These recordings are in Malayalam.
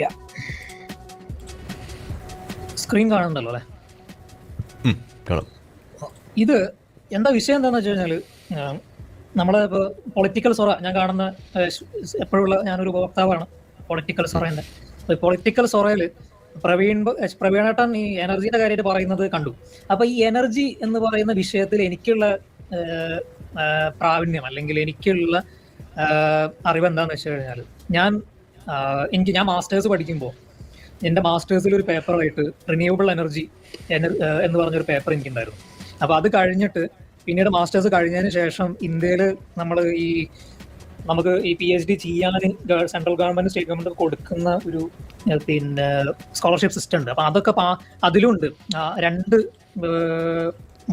യാ സ്ക്രീൻ കാണുന്നുണ്ടല്ലോ അല്ലേ? കാണാം. ഇത് എന്താ വിഷയം എന്താണെന്ന് വെച്ച് കഴിഞ്ഞാൽ, നമ്മളെ ഇപ്പോൾ പൊളിറ്റിക്കൽ സൊറ ഞാൻ കാണുന്ന എപ്പോഴുള്ള ഞാനൊരു ഉപഭോക്താവാണ് പൊളിറ്റിക്കൽ സൊറേൻ്റെ. പൊളിറ്റിക്കൽ സൊറയിൽ പ്രവീണേട്ടൻ ഈ എനർജിയുടെ കാര്യമായിട്ട് പറയുന്നത് കണ്ടു. അപ്പൊ ഈ എനർജി എന്ന് പറയുന്ന വിഷയത്തിൽ എനിക്കുള്ള പ്രാവീണ്യം അല്ലെങ്കിൽ എനിക്കുള്ള അറിവ് എന്താണെന്ന് വെച്ച് കഴിഞ്ഞാൽ, ഞാൻ മാസ്റ്റേഴ്സ് പഠിക്കുമ്പോൾ എൻ്റെ മാസ്റ്റേഴ്സിൽ ഒരു പേപ്പറായിട്ട് റിന്യൂവബിൾ എനർജി എന്ന് പറഞ്ഞൊരു പേപ്പർ എനിക്കുണ്ടായിരുന്നു. അപ്പോൾ അത് കഴിഞ്ഞിട്ട് പിന്നീട് മാസ്റ്റേഴ്സ് കഴിഞ്ഞതിന് ശേഷം ഇന്ത്യയിൽ നമുക്ക് ഈ PhD ചെയ്യാൻ സെൻട്രൽ ഗവൺമെന്റ് സ്റ്റേറ്റ് ഗവൺമെന്റ് കൊടുക്കുന്ന ഒരു പിന്നെ സ്കോളർഷിപ്പ് സിസ്റ്റം ഉണ്ട്. അപ്പം അതൊക്കെ അതിലുണ്ട് 2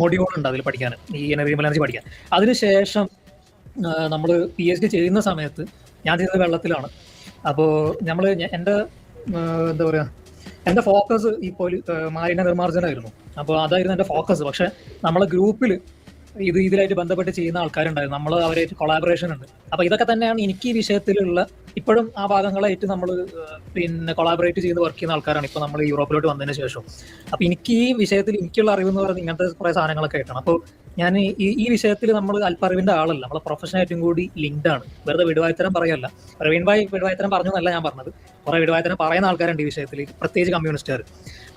മൊഡ്യൂളുണ്ട് അതിൽ പഠിക്കാൻ, ഈ റിന്യൂവബിൾ എനർജി പഠിക്കാൻ. അതിനുശേഷം നമ്മൾ PhD ചെയ്യുന്ന സമയത്ത് ഞാൻ ചെയ്തത് വെള്ളത്തിലാണ്. അപ്പോൾ എൻ്റെ എന്താ പറയുക, എൻ്റെ ഫോക്കസ് ഈ മാലിന്യ നിർമ്മാർജ്ജനമായിരുന്നു. അപ്പോൾ അതായിരുന്നു എൻ്റെ ഫോക്കസ്. പക്ഷെ നമ്മളെ ഗ്രൂപ്പിൽ ഇതിലായിട്ട് ബന്ധപ്പെട്ട് ചെയ്യുന്ന ആൾക്കാരുണ്ടായിരുന്നു, നമ്മൾ അവരായിട്ട് കൊളാബറേഷൻ ഉണ്ട്. അപ്പോൾ ഇതൊക്കെ തന്നെയാണ് എനിക്ക് ഈ വിഷയത്തിലുള്ള ഇപ്പോഴും ആ ഭാഗങ്ങളായിട്ട് നമ്മൾ പിന്നെ കൊളാബറേറ്റ് ചെയ്ത് വർക്ക് ചെയ്യുന്ന ആൾക്കാരാണ് ഇപ്പോൾ നമ്മൾ യൂറോപ്പിലോട്ട് വന്നതിന് ശേഷം. അപ്പോൾ എനിക്ക് ഈ വിഷയത്തിൽ എനിക്കുള്ള അറിവ് എന്ന് പറയുന്നത് ഇങ്ങനത്തെ കുറേ സാധനങ്ങളൊക്കെ ആയിട്ടാണ്. അപ്പോൾ ഞാൻ ഈ വിഷയത്തിൽ നമ്മൾ അല്പറിവിൻ്റെ ആളല്ല, നമ്മളെ പ്രൊഫഷനായിട്ടും കൂടി ലിങ്ക്ഡ് ആണ്. വെറുതെ വിടുവായത്തരം പറയല്ല. പ്രവീൺ ഭായ് വിടുവായത്തരം പറഞ്ഞു എന്നല്ല ഞാൻ പറഞ്ഞത്, കുറേ വിടുവായത്തരം പറയുന്ന ആൾക്കാരുണ്ട് ഈ വിഷയത്തിൽ, പ്രത്യേകിച്ച് കമ്മ്യൂണിസ്റ്റുകാർ.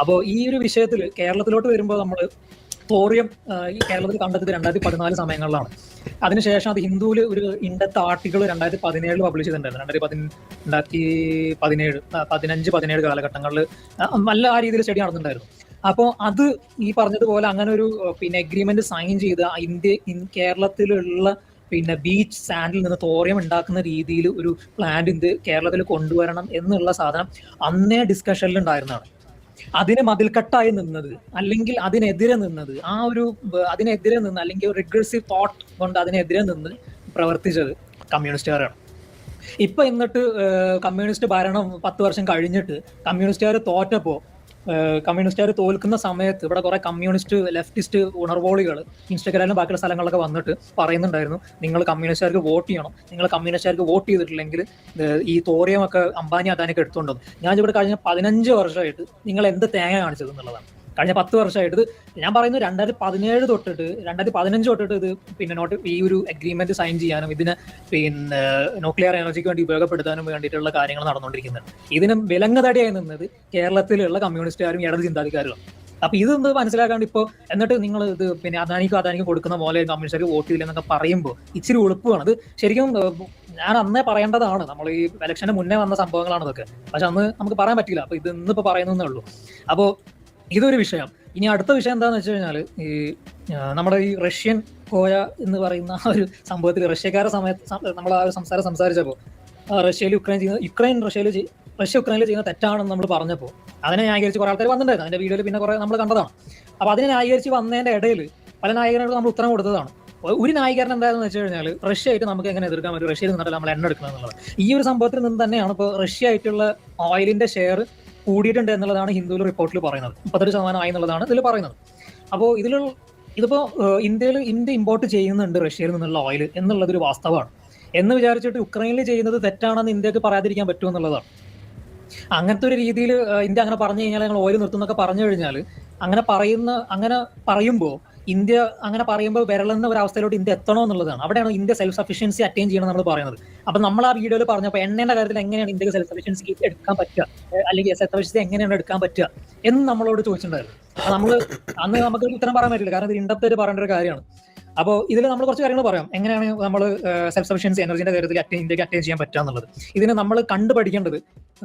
അപ്പോൾ ഈ ഒരു വിഷയത്തിൽ കേരളത്തിലോട്ട് വരുമ്പോൾ നമ്മൾ തോറിയം ഈ കേരളത്തിൽ കണ്ടെത്തിയത് 2014 സമയങ്ങളിലാണ്. അതിനുശേഷം അത് ഹിന്ദുവിൽ ഒരു ഇൻഡെപ്ത് ആർട്ടിക്കിൾ 2017 പബ്ലിഷ് ചെയ്തിട്ടുണ്ടായിരുന്നു. 2015-17 കാലഘട്ടങ്ങളിൽ നല്ല ആ രീതിയിൽ സ്റ്റഡി നടന്നിട്ടുണ്ടായിരുന്നു. അപ്പോൾ അത് ഈ പറഞ്ഞതുപോലെ അങ്ങനെ ഒരു പിന്നെ എഗ്രിമെന്റ് സൈൻ ചെയ്ത് കേരളത്തിലുള്ള പിന്നെ ബീച്ച് സാൻഡിൽ നിന്ന് തോറിയം ഉണ്ടാക്കുന്ന രീതിയിൽ ഒരു പ്ലാന്റ് കേരളത്തിൽ കൊണ്ടുവരണം എന്നുള്ള സാധനം അന്നേ ഡിസ്കഷനിൽ ഉണ്ടായിരുന്നതാണ്. അതിന് മതിൽക്കെട്ടായി നിന്നത് അല്ലെങ്കിൽ അതിനെതിരെ നിന്നത് അല്ലെങ്കിൽ റിഗ്രസീവ് തോട്ട് കൊണ്ട് അതിനെതിരെ നിന്ന് പ്രവർത്തിച്ചത് കമ്മ്യൂണിസ്റ്റുകാരാണ്. എന്നിട്ട് കമ്മ്യൂണിസ്റ്റ് ഭരണം 10 വർഷം കഴിഞ്ഞിട്ട് കമ്മ്യൂണിസ്റ്റുകാർ കമ്മ്യൂണിസ്റ്റുകാർ തോൽക്കുന്ന സമയത്ത് ഇവിടെ കുറെ കമ്മ്യൂണിസ്റ്റ് ലെഫ്റ്റിസ്റ്റ് ഉണർവോളികൾ ഇൻസ്റ്റഗ്രാമിലും ബാക്കിയുള്ള സ്ഥലങ്ങളൊക്കെ വന്നിട്ട് പറയുന്നുണ്ടായിരുന്നു, നിങ്ങൾ കമ്മ്യൂണിസ്റ്റുകാർക്ക് വോട്ട് ചെയ്യണം, നിങ്ങൾ കമ്മ്യൂണിസ്റ്റുകാർക്ക് വോട്ട് ചെയ്തിട്ടില്ലെങ്കിൽ ഈ തോറിയമൊക്കെ അംബാനി അദാനിയൊക്കെ എടുത്തുകൊണ്ടുവന്നു. ഞാൻ ഇവിടെ കഴിഞ്ഞ 15 വർഷമായിട്ട് നിങ്ങൾ എന്ത് തേങ്ങ കാണിച്ചത് എന്നുള്ളതാണ്. കഴിഞ്ഞ 10 വർഷമായിട്ട് ഞാൻ പറയുന്നത് 2015 തൊട്ടിട്ട് ഇത് പിന്നെ ഈ ഒരു അഗ്രിമെന്റ് സൈൻ ചെയ്യാനും ഇതിനെ പിന്നെ ന്യൂക്ലിയർ എനർജിക്ക് വേണ്ടി ഉപയോഗപ്പെടുത്താനും വേണ്ടിയിട്ടുള്ള കാര്യങ്ങൾ നടന്നുകൊണ്ടിരിക്കുന്നുണ്ട്. ഇതിന് വിലങ്ങുതടിയായി നിന്നത് കേരളത്തിലുള്ള കമ്മ്യൂണിസ്റ്റുകാരും ഇടത് ചിന്താധികാരികളും. അപ്പൊ ഇതൊന്ന് മനസ്സിലാക്കാണ്ട് ഇപ്പോൾ എന്നിട്ട് നിങ്ങൾ ഇത് പിന്നെ അദാനിക്കും കൊടുക്കുന്ന പോലെ കമ്മ്യൂണിസ്റ്റുകാർക്ക് വോട്ട് ചെയ്തില്ലെന്നൊക്കെ പറയുമ്പോൾ ഇച്ചിരി എളുപ്പമാണ്. അത് ശരിക്കും ഞാൻ അന്നേ പറയേണ്ടതാണ്, നമ്മൾ ഈ ഇലക്ഷന് മുന്നേ വന്ന സംഭവങ്ങളാണ് ഇതൊക്കെ. പക്ഷെ അന്ന് നമുക്ക് പറയാൻ പറ്റില്ല. അപ്പൊ ഇത് ഇന്നിപ്പോൾ പറയുന്നേ ഉള്ളൂ. അപ്പോൾ ഇതൊരു വിഷയം. ഇനി അടുത്ത വിഷയം എന്താണെന്ന് വെച്ച് കഴിഞ്ഞാൽ, ഈ നമ്മുടെ ഈ റഷ്യൻ കോയ എന്ന് പറയുന്ന ആ ഒരു സംഭവത്തിൽ റഷ്യക്കാരുടെ സമയത്ത് നമ്മൾ ആ ഒരു സംസാരിച്ചപ്പോൾ റഷ്യ ഉക്രൈനിൽ ചെയ്യുന്ന തെറ്റാണെന്ന് നമ്മൾ പറഞ്ഞപ്പോൾ അതിനെ ന്യായീകരിച്ച് കുറേ ആൾക്കാർ വന്നിട്ടുണ്ടായിരുന്നു. അതിന്റെ വീഡിയോയിൽ പിന്നെ കുറേ നമ്മൾ കണ്ടതാണ്. അപ്പോൾ അതിനെ ന്യായീകരിച്ച് വന്നതിന്റെ ഇടയിൽ പല നായകരോട് നമ്മൾ ഉത്തരം കൊടുത്തതാണ്. ഒരു ന്യായീകരണം എന്താണെന്ന് വെച്ച് കഴിഞ്ഞാൽ, റഷ്യ ആയിട്ട് നമുക്ക് എങ്ങനെ എതിർക്കാൻ പറ്റും, റഷ്യയിൽ നിന്നിട്ട് നമ്മൾ എണ്ണ എടുക്കണം എന്നുള്ളത്. ഈ ഒരു സംഭവത്തിൽ നിന്ന് തന്നെയാണ് ഇപ്പോൾ റഷ്യ ആയിട്ടുള്ള ഓയിലിന്റെ ഷെയർ കൂടിയിട്ടുണ്ട് എന്നുള്ളതാണ് ഹിന്ദുവിൽ റിപ്പോർട്ടിൽ പറയുന്നത്. 31% ആയി എന്നുള്ളതാണ് ഇതിൽ പറയുന്നത്. അപ്പോൾ ഇതിപ്പോൾ ഇന്ത്യ ഇമ്പോർട്ട് ചെയ്യുന്നുണ്ട് റഷ്യയിൽ നിന്നുള്ള ഓയിൽ എന്നുള്ളതൊരു വാസ്തവമാണ്. എന്ന് വിചാരിച്ചിട്ട് ഉക്രൈനിൽ ചെയ്യുന്നത് തെറ്റാണെന്ന് ഇന്ത്യക്ക് പറയാതിരിക്കാൻ പറ്റുമോ എന്നുള്ളതാണ്. അങ്ങനത്തെ ഒരു രീതിയിൽ ഇന്ത്യ അങ്ങനെ പറഞ്ഞു കഴിഞ്ഞാൽ ഞങ്ങൾ ഓയിൽ നിർത്തുന്നൊക്കെ പറഞ്ഞു കഴിഞ്ഞാൽ അങ്ങനെ പറയുമ്പോൾ ഇന്ത്യ അങ്ങനെ പറയുമ്പോൾ വിരളുന്ന ഒരു അവസ്ഥയിലോട്ട് ഇന്ത്യ എത്തണോ എന്നുള്ളതാണ്. അവിടെയാണ് ഇന്ത്യ സെൽഫ് സഫിഷ്യൻസി അറ്റൈൻ ചെയ്യണം നമ്മൾ പറയുന്നത്. അപ്പം നമ്മൾ ആ വീഡിയോയിൽ പറഞ്ഞപ്പോൾ എണ്ണയുടെ കാര്യത്തിൽ എങ്ങനെയാണ് ഇന്ത്യക്ക് സെൽഫ് സഫിഷ്യൻസി എടുക്കാൻ പറ്റുക, അല്ലെങ്കിൽ സെൽഫ് സഫിഷ്യൻസി എങ്ങനെയാണ് എടുക്കാൻ പറ്റുക എന്ന് നമ്മളോട് ചോദിച്ചിട്ടുണ്ടായിരുന്നു. നമ്മൾ അന്ന് നമുക്ക് ഉത്തരം പറയാൻ പറ്റില്ല, കാരണം ഇത് ഇൻഡെപ്തായിട്ട് പറയേണ്ട ഒരു കാര്യമാണ്. അപ്പോൾ ഇതിൽ നമ്മൾ കുറച്ച് കാര്യങ്ങൾ പറയാം, എങ്ങനെയാണ് നമ്മൾ സെൽഫ് സഫിഷ്യൻസി എനർജിന്റെ കാര്യത്തിൽ ഇന്ത്യക്ക് അറ്റൈൻ ചെയ്യാൻ പറ്റുക എന്നുള്ളത്. ഇതിന് നമ്മൾ കണ്ടുപഠിക്കേണ്ടത്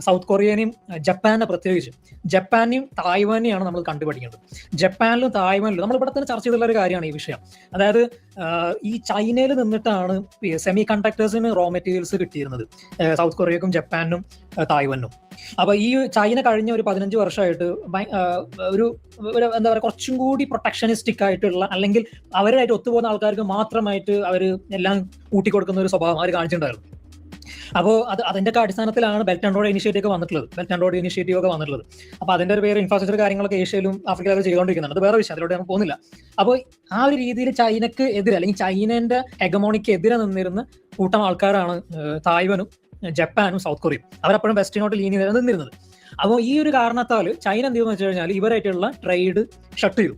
സൗത്ത് കൊറിയനെയും ജപ്പാനെ, പ്രത്യേകിച്ച് ജപ്പാനെയും തായ്വാനെയാണ് നമ്മൾ കണ്ടുപഠിക്കേണ്ടത്. ജപ്പാനിലും തായ്വാനിലും നമ്മൾ ഇവിടെ തന്നെ ചർച്ച ചെയ്തുള്ള ഒരു കാര്യമാണ് ഈ വിഷയം. അതായത് ഈ ചൈനയിൽ നിന്നിട്ടാണ് സെമി കണ്ടക്ടേഴ്സിന് റോ മെറ്റീരിയൽസ് കിട്ടിയിരുന്നത്, സൗത്ത് കൊറിയക്കും ജപ്പാനും തായ്വാനും. അപ്പൊ ഈ ചൈന കഴിഞ്ഞ ഒരു 15 വർഷമായിട്ട് ഒരു എന്താ പറയുക, കുറച്ചും കൂടി പ്രൊട്ടക്ഷനിസ്റ്റിക് ആയിട്ടുള്ള, അല്ലെങ്കിൽ അവരായിട്ട് ഒത്തുപോകുന്ന ആൾക്കാർക്ക് മാത്രമായിട്ട് അവർ എല്ലാം കൂട്ടിക്കൊടുക്കുന്ന ഒരു സ്വഭാവം അവർ കാണിച്ചിട്ടുണ്ടായിരുന്നു. അപ്പോൾ അതിന്റെ അടിസ്ഥാനത്തിലാണ് ബെൽറ്റ് ആൻഡ് റോഡ് ഇനിഷ്യേറ്റീവ് ഒക്കെ വന്നിട്ടുള്ളത്. അപ്പോൾ അതിന്റെ ഒരു പേര് ഇൻഫ്രാസ്ട്രക്ചർ കാര്യങ്ങളൊക്കെ ഏഷ്യയിലും ആഫ്രിക്കയിലും ചെയ്തുകൊണ്ടിരിക്കുന്നുണ്ട്. അത് വേറെ വിഷയം, അതിലൂടെ നമുക്ക് പോകുന്നില്ല. അപ്പോൾ ആ ഒരു രീതിയിൽ ചൈനക്ക് എതിരെ അല്ലെങ്കിൽ ചൈനന്റെ ഹെഗമോണിക്ക് എതിരെ നിന്നിരുന്ന കൂട്ടം ആൾക്കാരാണ് തായ്വാനും ജപ്പാനും സൗത്ത് കൊറിയയും. അവരപ്പോഴും വെസ്റ്റിനോട്ട് ലീൻ ചെയ്താണ് നിന്നിരുന്നത്. അപ്പോൾ ഈ ഒരു കാരണത്താൽ ചൈന എന്ത് ചെയ്യുമെന്ന് വെച്ച് കഴിഞ്ഞാൽ ഇവരായിട്ടുള്ള ട്രേഡ് ഷട്ട് ചെയ്തു.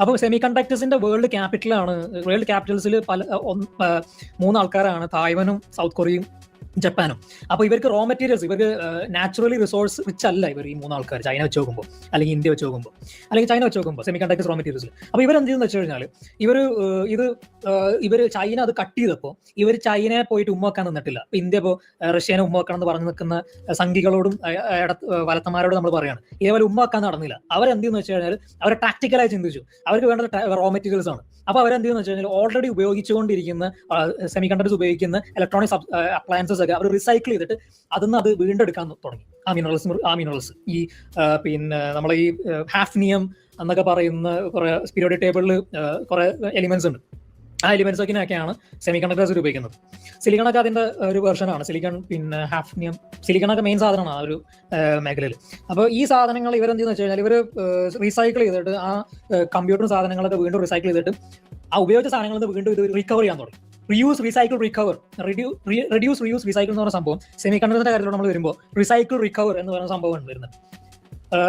അപ്പോൾ സെമി കണ്ടക്ടേഴ്സിന്റെ വേൾഡ് ക്യാപിറ്റൽസിൽ പല 3 ആൾക്കാരാണ്, തായ്വാനും സൗത്ത് കൊറിയയും ജപ്പാനും. അപ്പോൾ ഇവർക്ക് റോ മെറ്റീരിയൽസ്, ഇവർക്ക് നാച്ചുറലി റിസോഴ്സ് റിച്ച് അല്ല ഇവർ, ഈ 3 ആൾക്കാർ, ചൈന വെച്ച് നോക്കുമ്പോൾ അല്ലെങ്കിൽ ഇന്ത്യ വെച്ച് നോക്കുമ്പോൾ അല്ലെങ്കിൽ ചൈന വെച്ച് നോക്കുമ്പോൾ സെമി കണ്ടക്ടേഴ്സ് റോ മെറ്റീരിയൽസിൽ. അപ്പോൾ ഇവരെന്ത് ചെയ്യുന്നത് വെച്ച് കഴിഞ്ഞാൽ ഇവർ ചൈന അത് കട്ട് ചെയ്തപ്പോൾ ഇവർ ചൈനയെ പോയിട്ട് ഉമ്മവെക്കാൻ നിന്നിട്ടില്ല. ഇപ്പോൾ ഇന്ത്യ ഇപ്പോൾ റഷ്യനെ ഉമ്മവെക്കണം എന്ന് പറഞ്ഞു നിൽക്കുന്ന സംഘികളോടും വലത്തന്മാരോടും നമ്മൾ പറയാണ്, ഇതേപോലെ ഉമ്മവെക്കാൻ നടന്നില്ല. അവരെന്ത് ചെയ്യുന്നു വെച്ച് കഴിഞ്ഞാൽ അവർ ടാക്ടിക്കലായി ചിന്തിച്ചു, അവർക്ക് വേണ്ട റോ മെറ്റീരിയൽസ് ആണ്. അപ്പോൾ അവരെന്ത് ചെയ്യുന്നു വെച്ച് കഴിഞ്ഞാൽ ഓൾറെഡി ഉപയോഗിച്ചുകൊണ്ടിരിക്കുന്ന സെമി കണ്ടക്ടേഴ്സ് ഉപയോഗിക്കുന്ന ഇലക്ട്രോണിക്സ് അപ്ലയൻസസ് ഒക്കെ അവർ റീസൈക്കിൾ ചെയ്തിട്ട് അതിന്ന് അത് വീണ്ടെടുക്കാൻ തുടങ്ങി. ആ മിനറൽസ് ഈ പിന്നെ നമ്മളെ ഈ ഹാഫ്നിയം എന്നൊക്കെ പറയുന്ന കുറെ പീരിയോഡിക് ടേബിളിൽ കുറെ എലിമെന്റ്സ് ഉണ്ട്. ആ എലിമെന്റ്സ് ഒക്കെയാണ് സെമി കണ്ടക്ടേഴ്സ് ഉപയോഗിക്കുന്നത്. സിലിക്കണൊക്കെ അതിന്റെ ഒരു വെർഷനാണ്. സിലിക്കൺ, പിന്നെ ഹാഫ്നിയം, സിലിക്കണൊക്കെ മെയിൻ സാധനമാണ് ആ ഒരു മേഖലയിൽ. അപ്പോൾ ഈ സാധനങ്ങൾ ഇവരെന്തെന്ന് വെച്ച് കഴിഞ്ഞാൽ ഇവർ റീസൈക്കിൾ ചെയ്തിട്ട് ആ കമ്പ്യൂട്ടർ സാധനങ്ങളൊക്കെ വീണ്ടും റീസൈക്കിൾ ചെയ്തിട്ട് ആ ഉപയോഗിച്ച സാധനങ്ങൾ വീണ്ടും ഇത് റിക്കവർ ചെയ്യാൻ തുടങ്ങി. Reus, recycle, recover, reduce, Reus, recycle എന്ന് പറയുന്ന സംഭവം സെമി കണ്ടക്ടറിന്റെ കാര്യത്തിൽ നമ്മൾ വരുമ്പോൾ റിസൈക്കിൾ, റിക്കവർ എന്ന് പറയുന്ന സംഭവമാണ് വരുന്നത്.